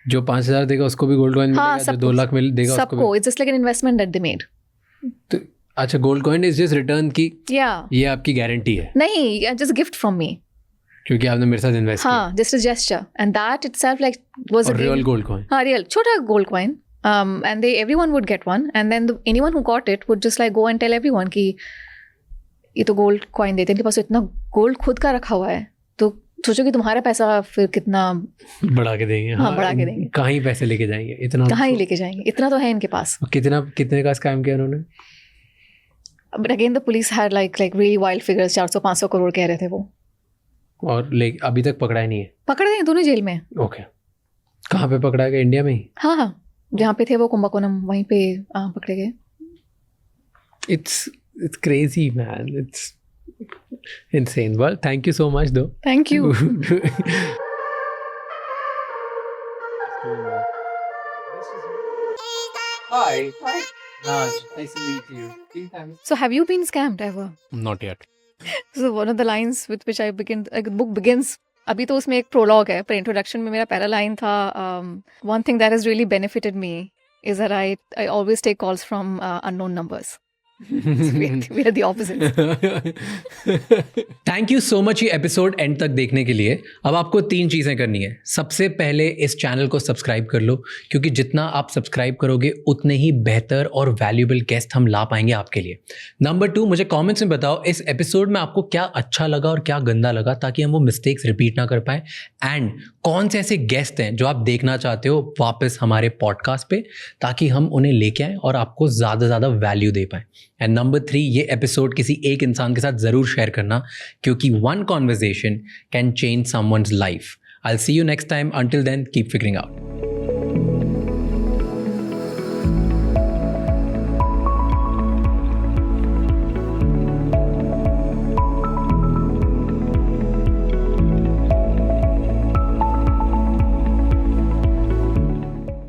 जो 5,000 देगा उसको भी gold coin मिलेगा, जो 2 लाख देगा उसको भी. It's just like an investment that they made. तो अच्छा, gold coin is just return की, ये आपकी गारंटी है? नहीं, जस्ट गिफ्ट फ्रॉम मी, क्योंकि आपने मेरे साथ इन्वेस्ट किया. हाँ, just a gesture. And that itself like was a real gold coin. हाँ, रियल छोटा gold coin. And they everyone would get one. And then anyone who got it would just like go and tell everyone कि ये तो gold coin देते हैं, इनके पास इतना gold खुद का रखा हुआ है, तो सोचो कि तुम्हारा पैसा फिर कितना बढ़ा के देंगे. हाँ, बढ़ा के देंगे. कहाँ ही पैसे लेके जाएंगे, इतना कहाँ ही लेके जाएंगे, इतना तो है इनके पास. कितने का स्कैम किया उन्होंने? But again the police had like really wild figures. 400-500 crore कह रहे थे वो. और अभी तक पकड़ा ही नहीं है? पकड़े हैं दोनों जेल में. ओके. कहाँ पे पकड़ा गया? इंडिया में ही? हाँ, जहाँ पे थे वो कुंभकोणम, वहीं पे पकड़े गए. It's crazy, man. It's insane. Well, thank you so much, though. Thank you. Hi. Raj, nice to meet you. So, have you been scammed ever? Not yet. So, one of the lines with which I begin, the book begins. अभी तो उसमें एक prologue है, पर introduction में मेरा पहला line था, one thing that has really benefited me is that I always take calls from unknown numbers. We are the opposites. Thank you so much ये एपिसोड एंड तक देखने के लिए. अब आपको 3 चीज़ें करनी है. सबसे पहले इस चैनल को सब्सक्राइब कर लो, क्योंकि जितना आप सब्सक्राइब करोगे उतने ही बेहतर और वैल्यूएबल गेस्ट हम ला पाएंगे आपके लिए. नंबर 2, मुझे कमेंट्स में बताओ इस एपिसोड में आपको क्या अच्छा लगा और क्या गंदा लगा, ताकि हम वो मिस्टेक्स रिपीट ना कर पाए. एंड कौन से ऐसे गेस्ट हैं जो आप देखना चाहते हो वापस हमारे पॉडकास्ट पे, ताकि हम उन्हें लेके आएँ और आपको ज़्यादा से ज़्यादा वैल्यू दे पाएँ. एंड नंबर 3, ये एपिसोड किसी एक इंसान के साथ ज़रूर शेयर करना, क्योंकि one conversation can change someone's life. I'll see you next time. Until then, keep figuring out.